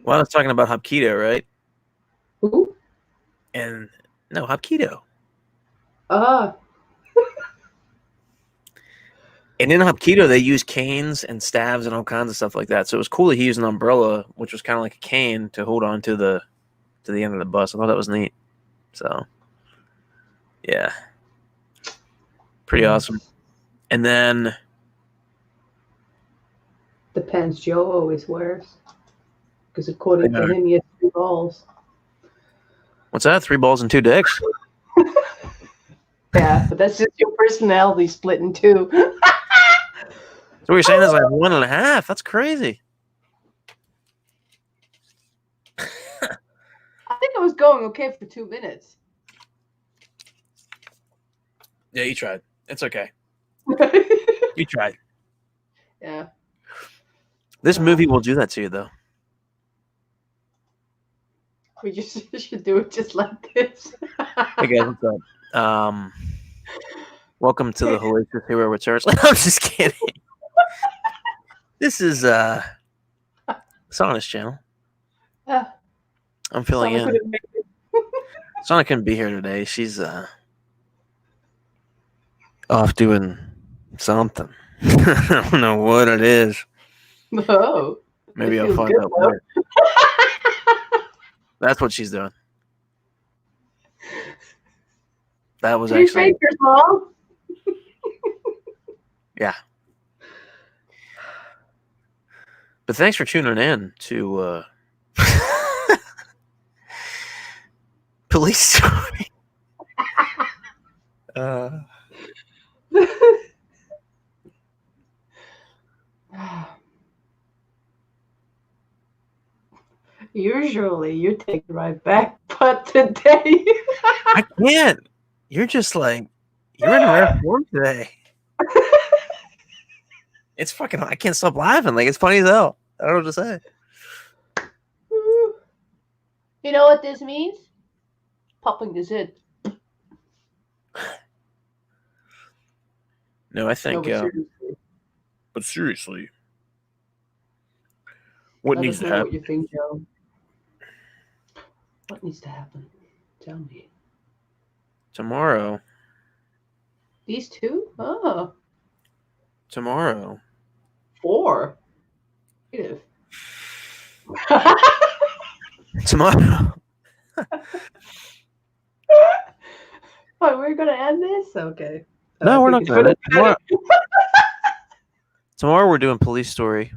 well, I was talking about Hapkido, right? Who? And no, Hapkido. Ah. And in Hapkido, they use canes and staves and all kinds of stuff like that. So it was cool that he used an umbrella, which was kind of like a cane, to hold on to the end of the bus. I thought that was neat. So, yeah, pretty awesome. And then The pants Joe always wears. Because according to him, he has 2 balls. What's that? 3 balls and 2 dicks? Yeah, but that's just your personality split in 2. So what you're saying is like 1.5? That's crazy. I think I was going okay for 2 minutes. Yeah, you tried. It's okay. You tried. Yeah. This movie will do that to you, though. We just should do it just like this. Hey guys, what's up? Welcome to the Hellacious Hero Returns. I'm just kidding. This is Sonic's channel. Yeah. I'm filling Sonic in. couldn't make it. Sonic couldn't be here today. She's off doing something. I don't know what it is. No. Maybe It I'll feels find good, out though. later. That's what she's doing. That was 3 actually, fingers, Mom. yeah. But thanks for tuning in to Police Story. Usually you take it right back, but today. I can't. You're just like, you're in rare form today. It's fucking, I can't stop laughing. Like, it's funny as hell. I don't know what to say. You know what this means? Popping the zit. No, I think, No, but seriously. but seriously, what Let needs us to know what happen? you think, Joe. What needs to happen? Tell me. Tomorrow. These two? Oh, Tomorrow. 4. Negative. Tomorrow. Oh, we're gonna end this? Okay. No, I we're think not it's going for to. the Tomorrow we're doing Police Story.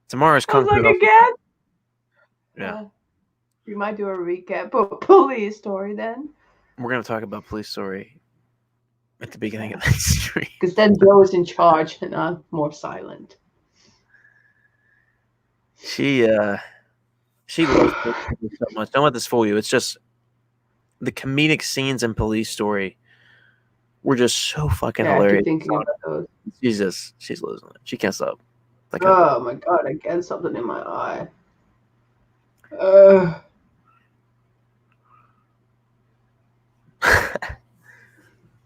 Tomorrow's I was Kung Fu like, Hustle. again? Yeah. We might do a recap of Police Story then. We're going to talk about Police Story at the beginning of next stream. Because then Joe is in charge and I'm more silent. She loves Police Story so much. Don't let this fool you. It's just the comedic scenes in Police Story were just so fucking Yeah, I keep hilarious. thinking about those. She's losing it. She can't stop. That kind Oh my god, I get something in my eye. Uh,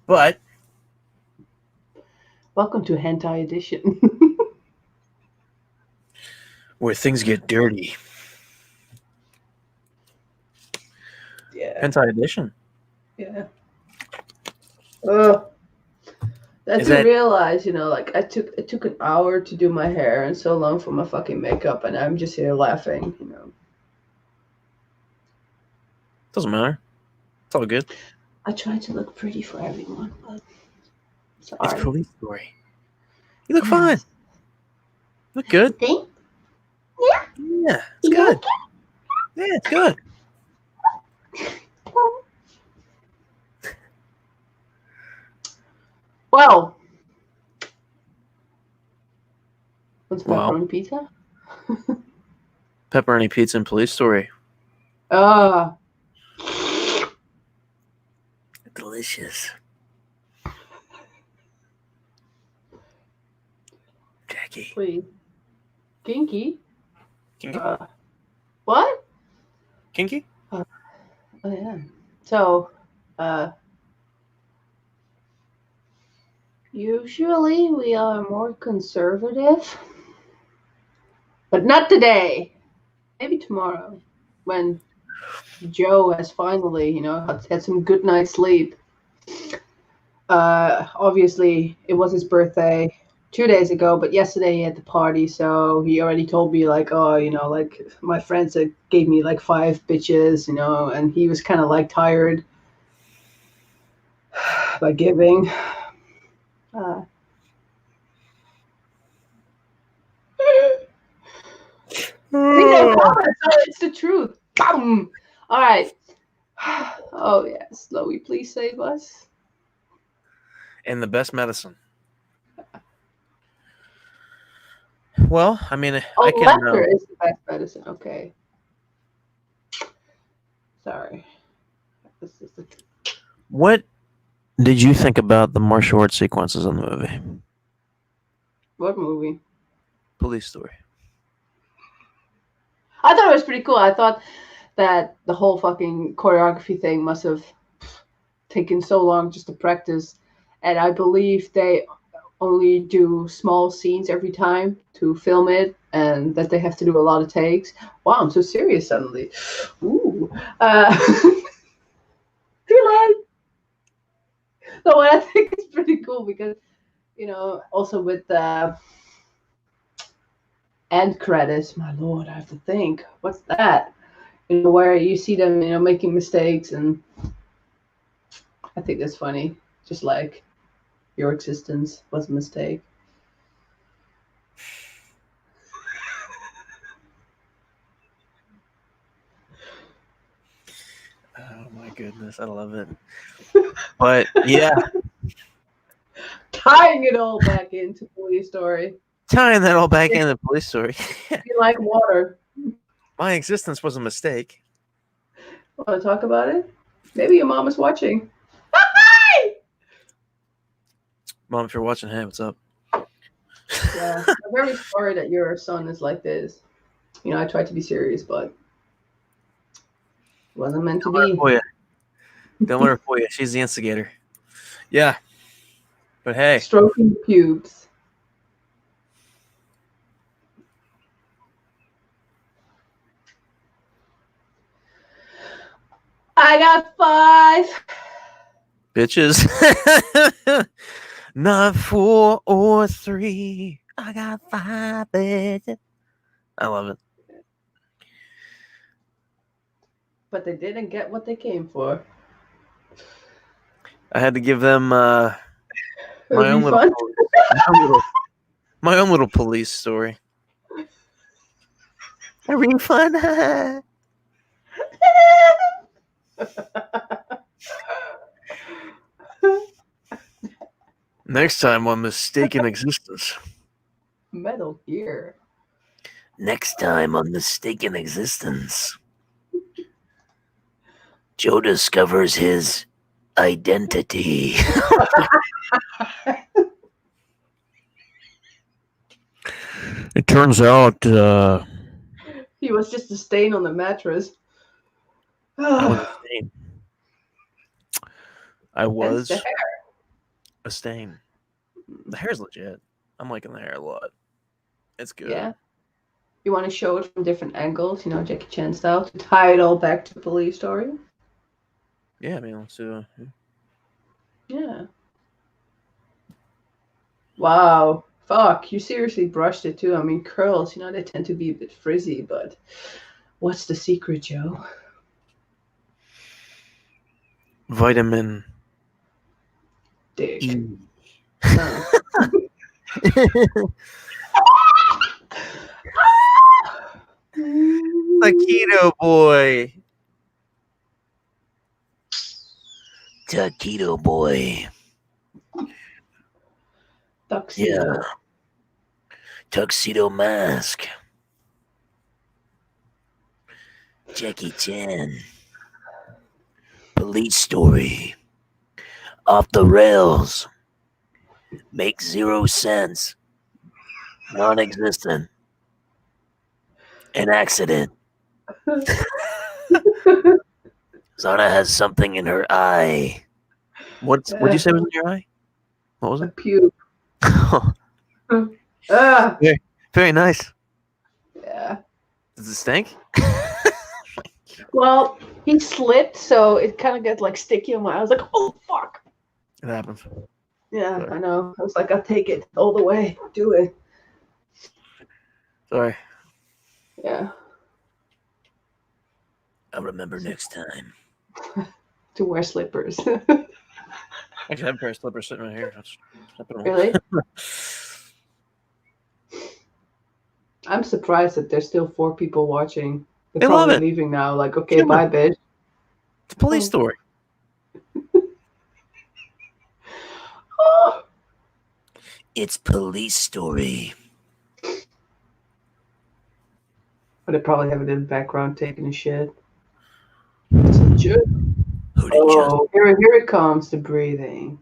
But welcome to Hentai Edition. where things get dirty. Yeah. Hentai Edition. Yeah. That's to realize, like it took an hour to do my hair and so long for my fucking makeup, and I'm just here laughing. Doesn't matter. It's all good. I try to look pretty for everyone, but sorry. It's Police Story. You look fine. You look good. Think? Yeah, it's good. Yeah, it's good. Well, what's pepperoni pizza? Pepperoni pizza and Police Story. Delicious. Jackie. Please. Kinky? Kinky? What? Kinky? Oh yeah. So, usually we are more conservative, but not today. Maybe tomorrow, when Joe has finally, had some good night's sleep. Obviously, it was his birthday 2 days ago, but yesterday he had the party, so he already told me, like, oh, like, my friends gave me, like, 5 bitches, and he was kind of, like, tired by giving. No comments, it's the truth. Boom. All right. Oh yes, Chloe, please save us. And the best medicine. Well, I mean, Oh, I can. laughter is the best medicine. Okay, sorry. This is the What did you think about the martial arts sequences in the movie? what movie? Police Story. I thought it was pretty cool. I thought that the whole fucking choreography thing must have taken so long just to practice, and I believe they only do small scenes every time to film it, and that they have to do a lot of takes. Wow, I'm so serious suddenly. Ooh. Too late. No, I think it's pretty cool because, also with the end credits, my lord, I have to think. What's that? Where you see them, making mistakes, and I think that's funny. Just like your existence was a mistake. Oh my goodness, I love it. But yeah, Tying it all back into Police Story. tying that all back into Police Story. You like water. My existence was a mistake. Want to talk about it? Maybe your mom is watching. Mom, if you're watching, hey, what's up? Yeah, I'm very sorry that your son is like this. I tried to be serious, but it wasn't meant to Don't let her be. fool you. Don't let her fool you. She's the instigator. Yeah, but hey, Stroking pubes. I got 5. bitches. Not 4 or 3. I got 5 bitches. I love it. But they didn't get what they came for. I had to give them A my own little, refund. my own little, my own little police story. A refund. Next time on Mistaken Existence. Metal Gear. Next time on Mistaken Existence. Joe discovers his identity. It turns out He was just a stain on the mattress. I was a Hence stain. I the was hair. a stain. The hair's legit. I'm liking the hair a lot. It's good. Yeah. You want to show it from different angles, Jackie Chan style, to tie it all back to the Police Story? Yeah, I mean, let's do Yeah. Wow. Fuck, you seriously brushed it too. I mean, curls, they tend to be a bit frizzy, but what's the secret, Joe? vitamin Dick. E. Oh. Taquito boy. Taquito boy. Tuxedo. Yeah. Tuxedo mask. Jackie Chan. Police story. Off the rails. Makes 0 sense. Non-existent. An accident. Zana has something in her eye. What'd you say was in your eye? What was A it? puke. Ah. very, very nice. Yeah. Does it stink? Well, he slipped, so it kind of got like sticky on my eye. I was like, oh, fuck. It happens. Yeah, Sorry. I know. I was like, I'll take it all the way. Do it. Sorry. Yeah. I'll remember next time. To wear slippers. Actually, I have a pair of slippers sitting right here. Really? I'm surprised that there's still 4 people watching. They're They love probably it. leaving now. Like, okay, Humor. bye, bitch. It's a police story. Oh. It's Police Story. But they probably have it in the background taking a shit. It's legit. Who did just? Oh, here it comes, the breathing.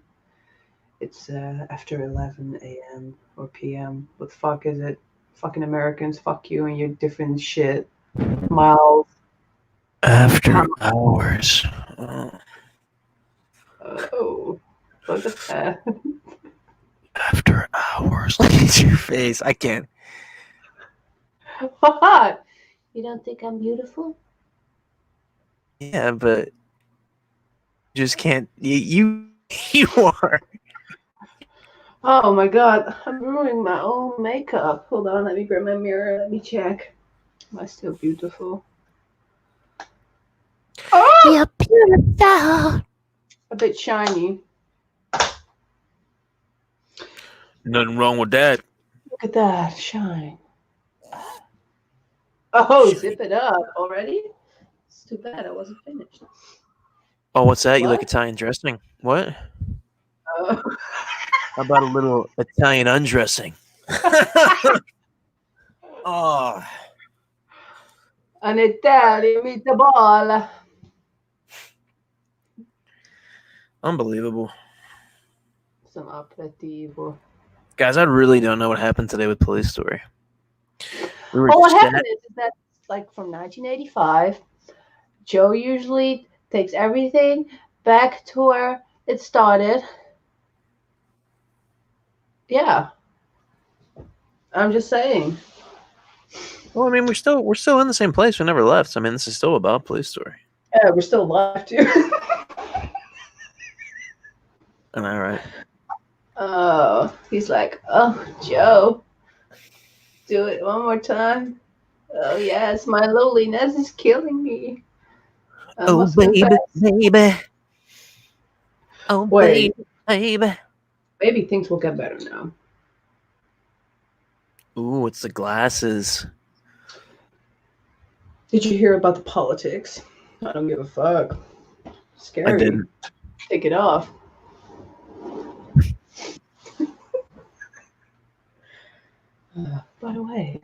It's after 11 a.m. or p.m. What the fuck is it? Fucking Americans, fuck you and your different shit. Miles. After hours. Oh, look at that. After hours. Look at your face. I can't. What? You don't think I'm beautiful? Yeah, but just can't. You are. Oh my god, I'm ruining my own makeup. Hold on, let me grab my mirror. Let me check. Am I still beautiful? Oh! You're beautiful. A bit shiny. Nothing wrong with that. Look at that shine. Oh, zip it up already? It's too bad I wasn't finished. Oh, what's that? You like What? Italian dressing? What? Oh. How about a little Italian undressing? Oh, An Italian meatball. unbelievable. Some aperitivo. Guys, I really don't know what happened today with Police Story. We were Well, what chat- happened is that, like, from 1985, Joe usually takes everything back to where it started. Yeah, I'm just saying. Well, I mean, we're still in the same place. We never left. So, I mean, this is still about Police Story. Yeah, we're still alive too. Am I right? Oh, he's like, oh, Joe, do it one more time. Oh yes, my loneliness is killing me. I Oh, must confess. baby. Oh, Wait, baby. maybe things will get better now. Ooh, it's the glasses. Did you hear about the politics? I don't give a fuck. I Scary. didn't. Take it off. By the way,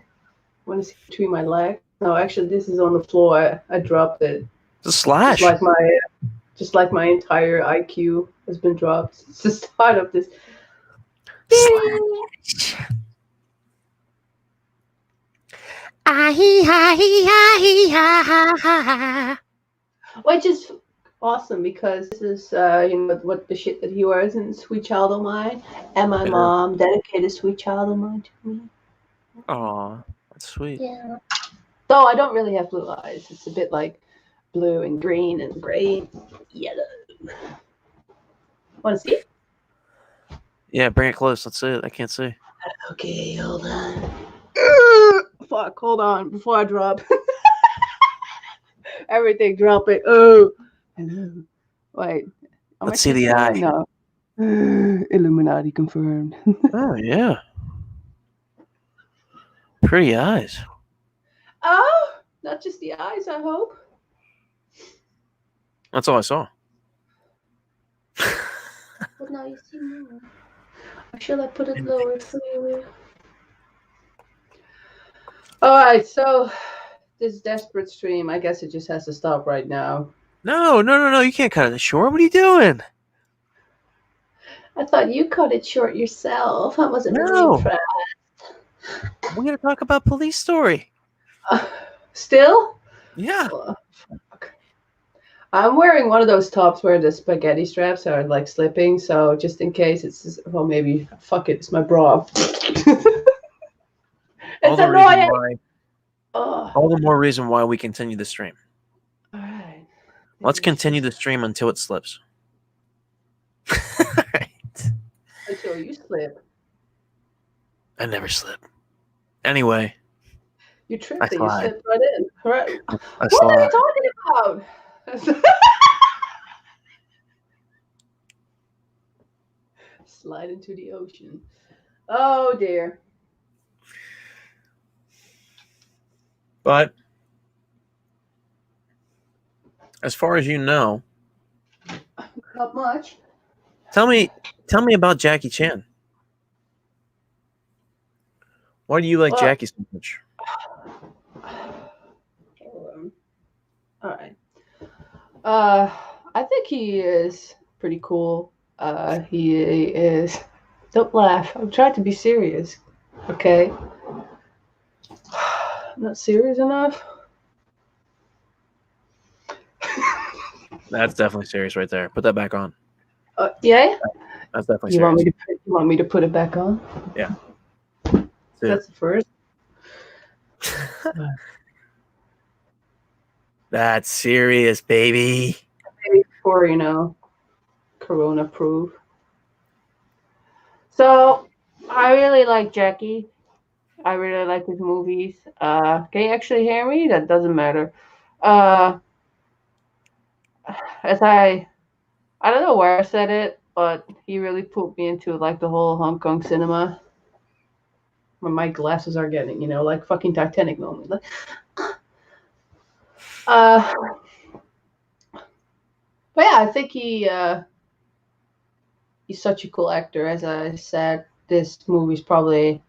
want to see between my legs? No, actually, this is on the floor. I dropped it. It's a slash. Just like my entire IQ has been dropped. It's the start of this. Slash. Which is awesome because this is, what the shit that he wears in Sweet Child O' Mine. And my Yeah. mom dedicated Sweet Child O' Mine to me. Aw, that's sweet. Yeah. Though I don't really have blue eyes. It's a bit like blue and green and gray and yellow. Want to see? Yeah, bring it close. Let's see it. I can't see. Okay, hold on. Fuck, hold on before I drop. Everything dropping. Oh, hello. Wait. Let's see the eye. No. Illuminati confirmed. Oh, yeah. Pretty eyes. Oh, not just the eyes, I hope. That's all I saw. But now you see more. Or shall I put it lower for you? Alright, so this desperate stream, I guess it just has to stop right now. No. You can't cut it short. What are you doing? I thought you cut it short yourself. I wasn't really No. impressed. We're going to talk about Police Story. Still? Yeah. Oh, fuck. I'm wearing one of those tops where the spaghetti straps are like slipping, so just in case it's just, well, maybe, fuck it, it's my bra. It's annoying. All the more reason why we continue the stream. All right. Let's continue the stream until it slips. Right. Until you slip. I never slip. Anyway. You tripped I and you slide. slipped right in. Right. I What slide. are you talking about? Slide into the ocean. Oh dear. But As far as you know, Not much. tell me about Jackie Chan. Why do you like Well, Jackie so much? all right. I think he is pretty cool. He is. Don't laugh. I'm trying to be serious. Okay. Not serious enough. That's definitely serious right there. Put that back on. Yeah. That's definitely You want serious. me to? You want me to put it back on? Yeah. That's the first. That's serious, baby. Maybe for Corona proof. So I really like Jackie. I really like his movies. Can you actually hear me? That doesn't matter. Uh, as I don't know where I said it, but he really put me into like the whole Hong Kong cinema. When my glasses are getting, like fucking Titanic moment. Uh, but yeah, I think he's such a cool actor. As I said, this movie's probably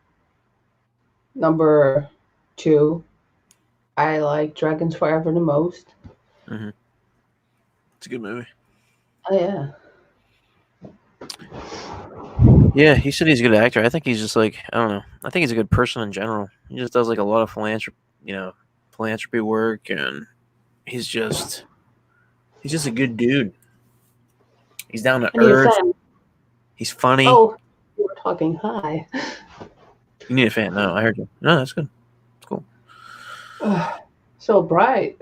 number two. I like Dragons Forever the most. Mm-hmm. It's a good movie. Oh yeah. Yeah, he said he's a good actor. I think he's just like, I don't know. I think he's a good person in general. He just does like a lot of philanthropy work, and he's just a good dude. He's down to I need a earth. fan. He's funny. Oh, we were talking high. You need a fan. No, I heard you. No, that's good. It's cool. So bright.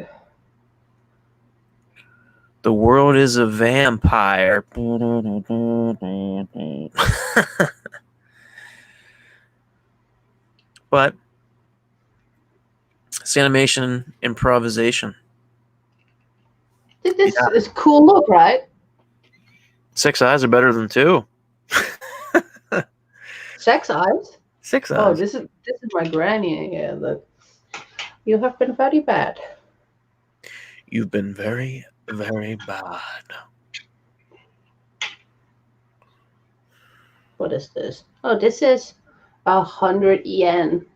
The world is a vampire. But CinemAsian improvisation. This Yeah. is cool look, right? 6 eyes are better than 2. Sex eyes. 6 Oh, eyes. this is my granny. Yeah, look. You have been very bad. You've been very, very bad. What is this? Oh, this is 100 yen.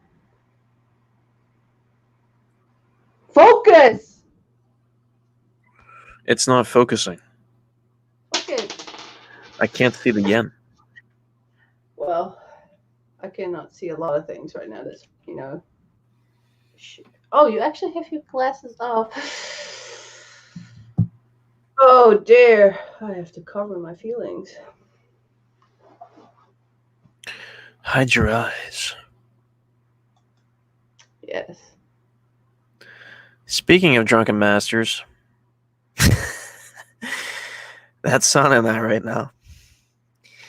Focus. It's not focusing. Okay. I can't see the yen. Well, I cannot see a lot of things right now. That's. Shit. Oh, you actually have your glasses off. Oh dear. I have to cover my feelings. Hide your eyes. Yes. Speaking of drunken masters, that's Son in that right now.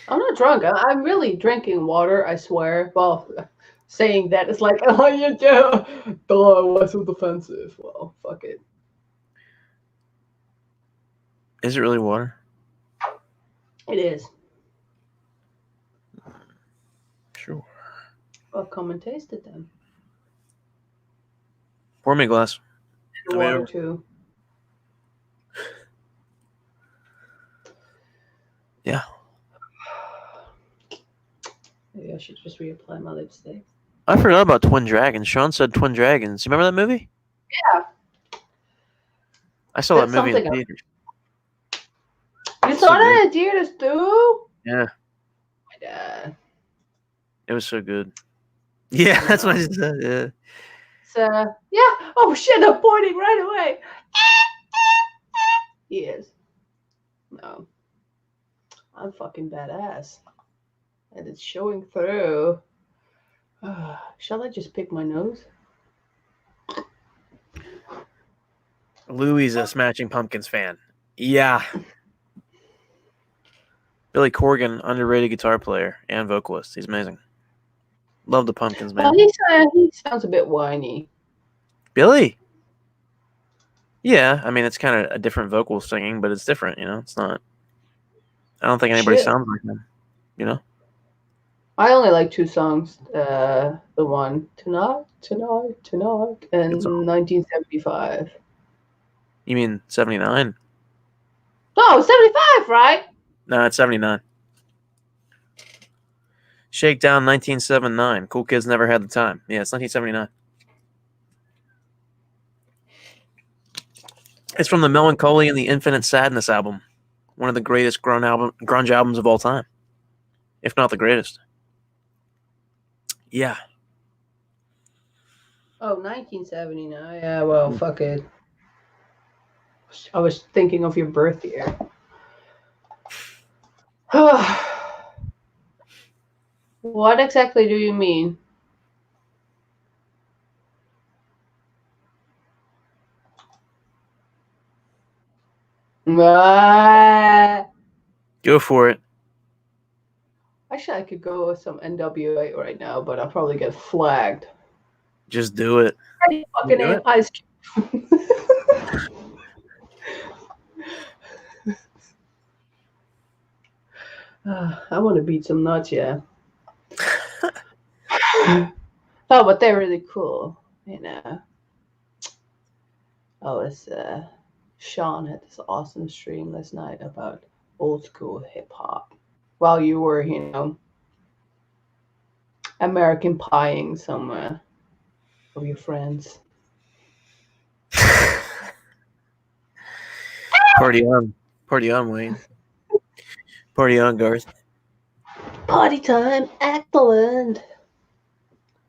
I'm not drunk. I'm really drinking water, I swear. Well, saying that is like, oh, you do. Duh, why so defensive? Well, fuck it. Is it really water? It is. Sure. Well, come and taste it then. Pour me a glass. And water too. Yeah. Maybe I should just reapply my lipstick. I forgot about Twin Dragons. Sean said Twin Dragons. You remember that movie? Yeah. I saw That's that movie in something. theaters. You saw that in theaters too? Yeah. My dad. It was so good. Yeah, that's what I said. Yeah. So, yeah. Oh shit, I'm pointing right away. He is. No. I'm fucking badass. And it's showing through. Shall I just pick my nose? Louis is a Smashing Pumpkins fan. Yeah. Billy Corgan, underrated guitar player and vocalist. He's amazing. Love the Pumpkins, man. Well, he sounds a bit whiny. Billy? Yeah, I mean, it's kind of a different vocal singing, but it's different, It's not. I don't think anybody sounds like him, I only like 2 songs. The one, Tonight, and 1975. You mean 79? No, 75, right? No, it's 79. Shakedown 1979. Cool Kids Never Had the Time. Yeah, it's 1979. It's from the Melancholy and the Infinite Sadness album. One of the greatest grunge albums of all time. If not the greatest. Yeah. Oh, 1979. Yeah, well, fuck it. I was thinking of your birth year. What exactly do you mean? Ah. Go for it. Actually, I could go with some NWA right now, but I'll probably get flagged. Just do it. Fucking Do it. Ice Cube. I want to beat some nuts, yeah. Oh, but they're really cool, you know. Oh, Sean had this awesome stream last night about old school hip hop. While you were, American pieing some of your friends. Party on. Party on, Wayne. Party on, Garth. Party time, excellent.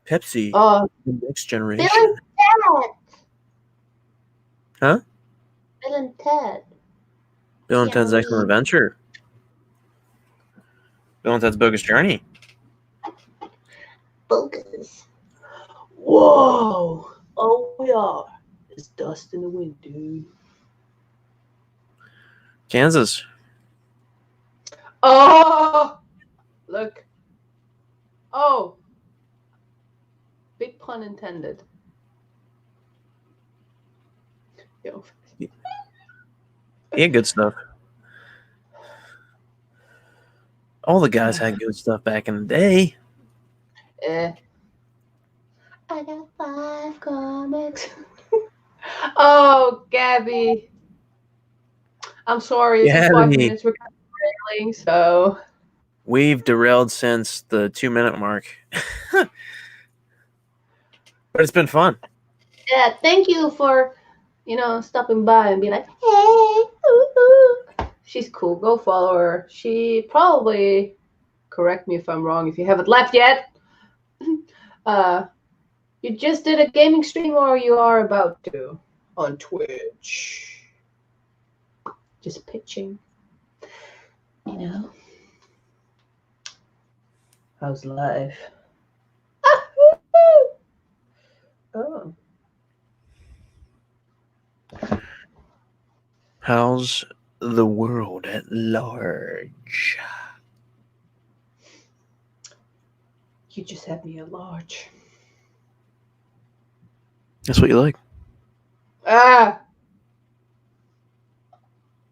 Pepsi. The next generation. Bill and Ted. Huh? Bill and Ted. Bill and Ted's Excellent Adventure. Bill and Ted's Bogus Journey. Bogus. Whoa. Oh, we are. There's dust in the wind, dude. Kansas. Oh, look. Oh, big pun intended. Yo. He had good stuff. All the guys had good stuff back in the day. I got 5 comics. Oh, Gabby. I'm sorry. It's 5 minutes. We're kind of railing, so. We've derailed since the 2-minute mark. But it's been fun. Yeah, thank you for, stopping by and being like, hey, ooh. She's cool. Go follow her. She probably, correct me if I'm wrong, if you haven't left yet. You just did a gaming stream or you are about to on Twitch. Just pitching. How's life? Oh. How's the world at large? You just had me at large. That's what you like. Ah!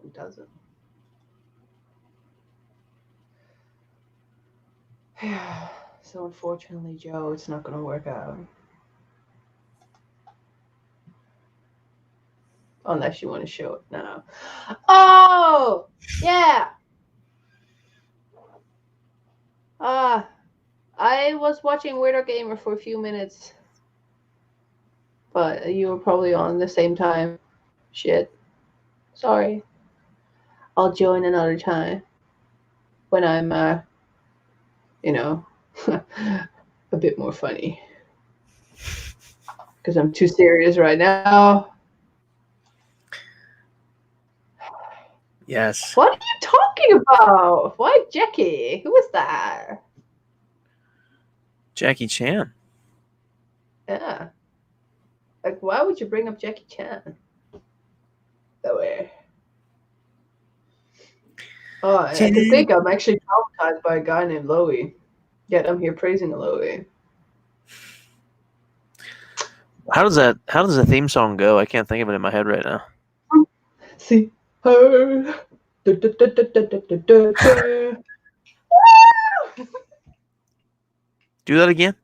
It doesn't. So unfortunately, Joe, it's not going to work out. Unless you want to show it now. Oh! Yeah! I was watching Weirdo Gamer for a few minutes. But you were probably on the same time. Shit. Sorry. I'll join another time. When I'm, a bit more funny. Because I'm too serious right now. Yes. What are you talking about? Why Jackie? Who is that? Jackie Chan. Yeah. Like, why would you bring up Jackie Chan? That way. Oh, I can think I'm actually traumatized by a guy named Loey. Yet I'm here praising Loey. How does the theme song go? I can't think of it in my head right now. See her. Do that again?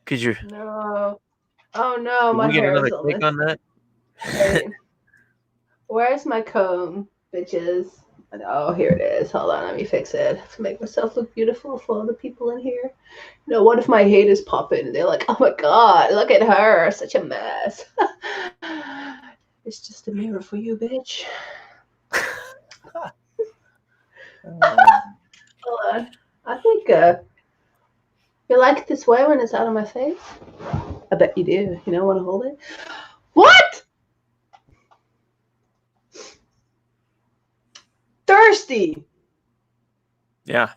Could you? No. Oh no, Can my we get hair another is on click this. on that? Where's my comb, bitches? Oh, here it is. Hold on, let me fix it to make myself look beautiful for all the people in here. What if my haters pop in and they're like, "Oh my god, look at her, such a mess." It's just a mirror for you, bitch. Hold on. I think you like it this way when it's out of my face. I bet you do. You don't want to hold it. What? Thirsty. Yeah,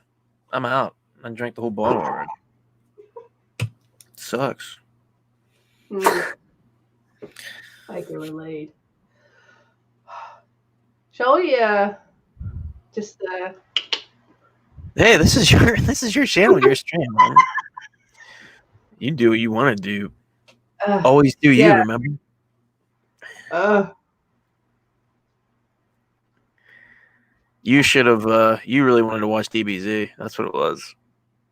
I'm out. I drank the whole bottle already. Sucks. I can relate. Shall we just Hey, this is your channel, your stream. Man. You do what you want to do. Always do you. yeah. Remember? You should have. You really wanted to watch DBZ. That's what it was.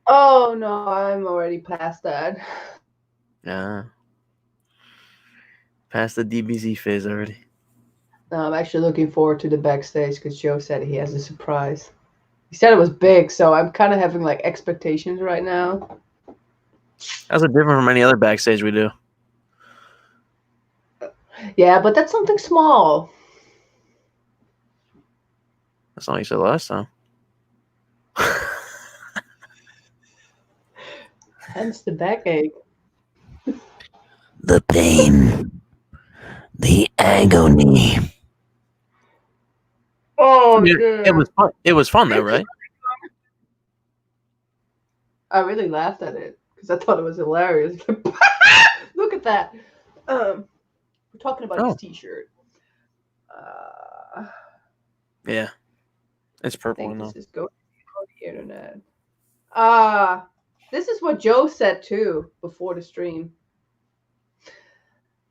Oh no, I'm already past that. Yeah. Past the DBZ phase already. No, I'm actually looking forward to the backstage because Joe said he has a surprise. He said it was big, so I'm kind of having like expectations right now. How's it different from any other backstage we do? Yeah, but that's something small. That's not what you said last time. Hence the backache. The pain. The agony. Oh, it was fun. It was fun though, right? I really laughed at it because I thought it was hilarious. Look at that. We're talking about his T-shirt. Yeah, it's purple. I think this is going on the internet. This is what Joe said too before the stream.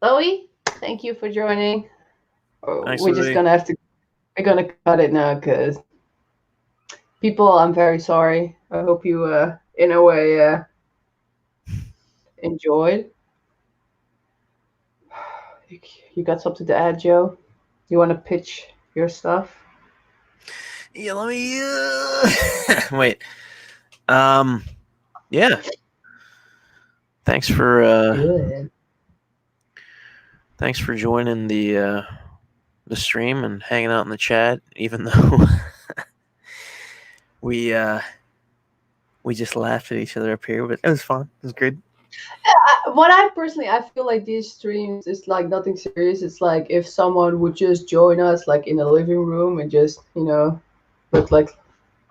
Chloe, thank you for joining. We're just gonna have to. We're gonna cut it now because people. I'm very sorry. I hope you, in a way, enjoyed. You got something to add, Joe? You want to pitch your stuff? Yeah, let me wait. Yeah. Thanks for joining the stream and hanging out in the chat, even though we just laughed at each other up here, but it was fun. It was good. What I feel like these streams is like nothing serious. It's like if someone would just join us like in a living room and just, look like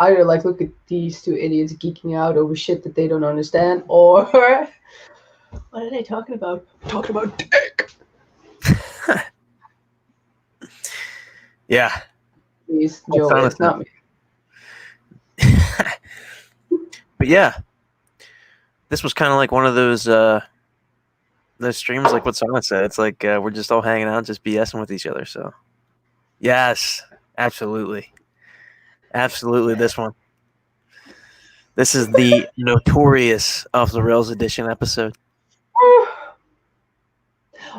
either like look at these two idiots geeking out over shit that they don't understand, or what are they talking about? Talking about dick. Yeah. Please, Joe, it's not me. But yeah, this was kind of like one of those streams, like what Simon said. It's like we're just all hanging out, just BSing with each other. So, yes, absolutely. This one. This is the notorious Off the Rails edition episode.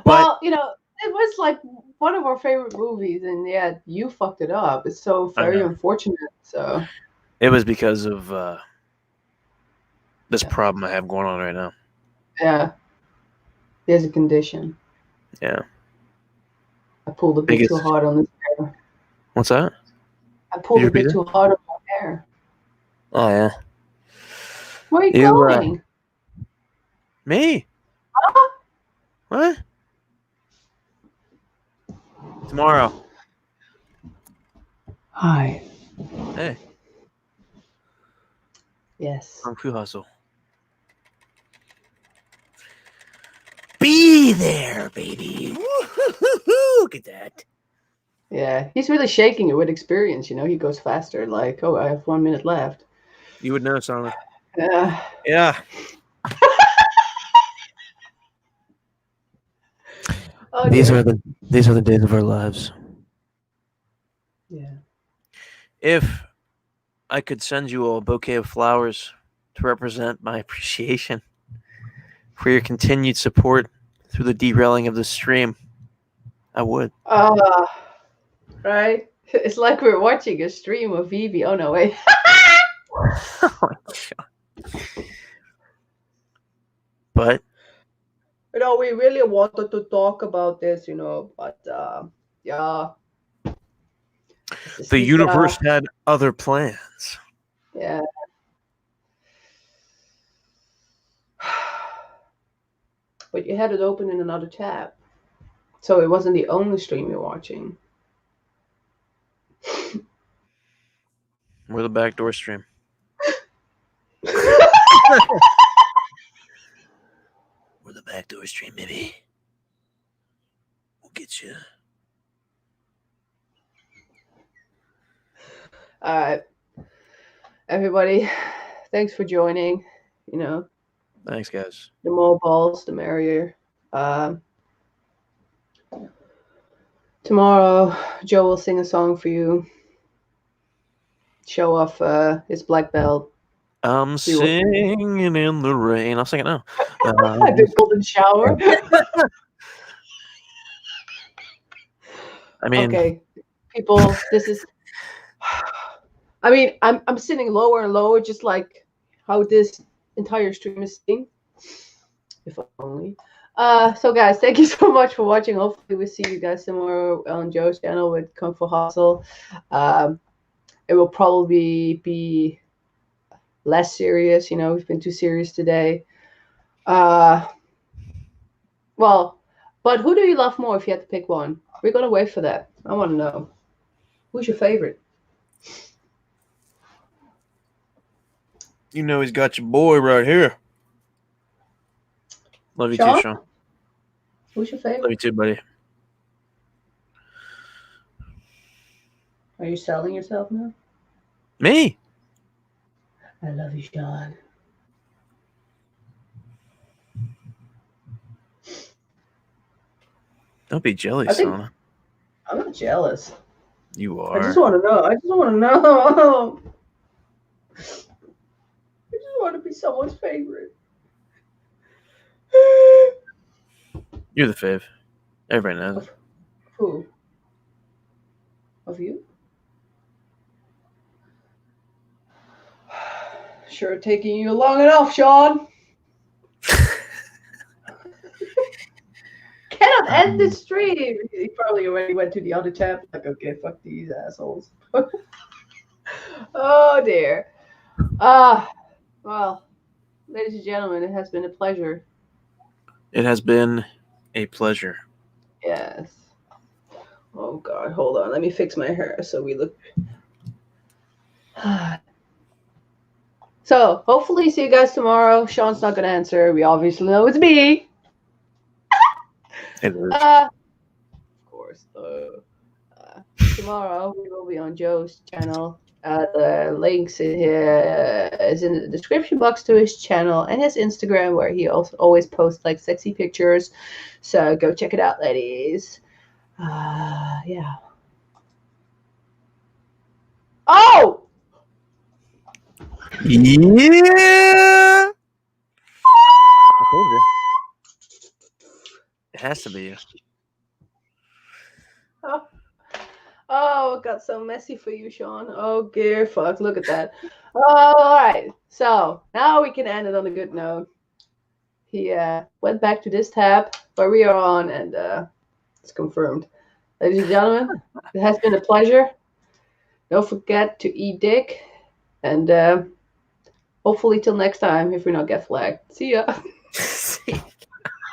Well, it was like one of our favorite movies, and yeah, you fucked it up. It's so very unfortunate. So it was because of this problem I have going on right now. Yeah, there's a condition. Yeah, I pulled a bit too hard on this hair. What's that? I pulled a bit too hard on my hair. Oh yeah. Where are you going? Me? Huh? What? Tomorrow. Hi. Hey. Yes. Kung Fu Hustle. Be there, baby. Woo-hoo-hoo-hoo. Look at that. Yeah, he's really shaking it with experience. He goes faster. Like, oh, I have 1 minute left. You would know, Simon. Yeah. Oh, these are the days of our lives. Yeah. If I could send you a bouquet of flowers to represent my appreciation for your continued support through the derailing of the stream, I would. right? It's like we're watching a stream of Vivi. Oh no, wait. Oh my God. But We really wanted to talk about this, but yeah, the universe necesita. had other plans. Yeah. But you had it open in another tab, so it wasn't the only stream you're watching. We're the backdoor stream. We're the backdoor stream, baby. We'll get you. All right, everybody, thanks for joining. Thanks, guys. The more balls, the merrier. Um, Tomorrow, Joe will sing a song for you. Show off his black belt. I'm singing in the rain. I'll sing it now. The golden shower. I mean, Okay, people, this is. I mean, I'm sitting lower and lower, just like how this entire stream is sitting. If only. So guys, thank you so much for watching. Hopefully we'll see you guys tomorrow on Joe's channel with Kung Fu Hustle. It will probably be less serious. We've been too serious today. Well, but who do you love more if you had to pick one? We're gonna wait for that. I want to know. Who's your favorite? he's got your boy right here. Love you too, Sean. Who's your favorite? Love you too, buddy. Are you selling yourself now? Me? I love you, Sean. Don't be jealous, Sana. I'm not jealous. You are. I just want to know. I just want to be someone's favorite. You're the fave. Everybody knows. Who? Of you? Sure, taking you long enough, Sean. Cannot end the stream. He probably already went to the other tab. Like, okay, fuck these assholes. Oh dear. Well, ladies and gentlemen, it has been a pleasure. It has been a pleasure. Yes. Oh God, hold on. Let me fix my hair so we look. So hopefully see you guys tomorrow. Sean's not gonna answer. We obviously know it's me. It is. Of course. Tomorrow we will be on Joe's channel. The links in here is in the description box to his channel and his Instagram, where he also always posts like sexy pictures. So go check it out, ladies. Yeah. Oh! Yeah! I told you. It has to be you. Oh, it got so messy for you, Sean. Oh, dear fuck. Look at that. All right. So now we can end it on a good note. He went back to this tab where we are on, and it's confirmed. Ladies and gentlemen, it has been a pleasure. Don't forget to eat dick, and hopefully till next time if we not get flagged. See ya.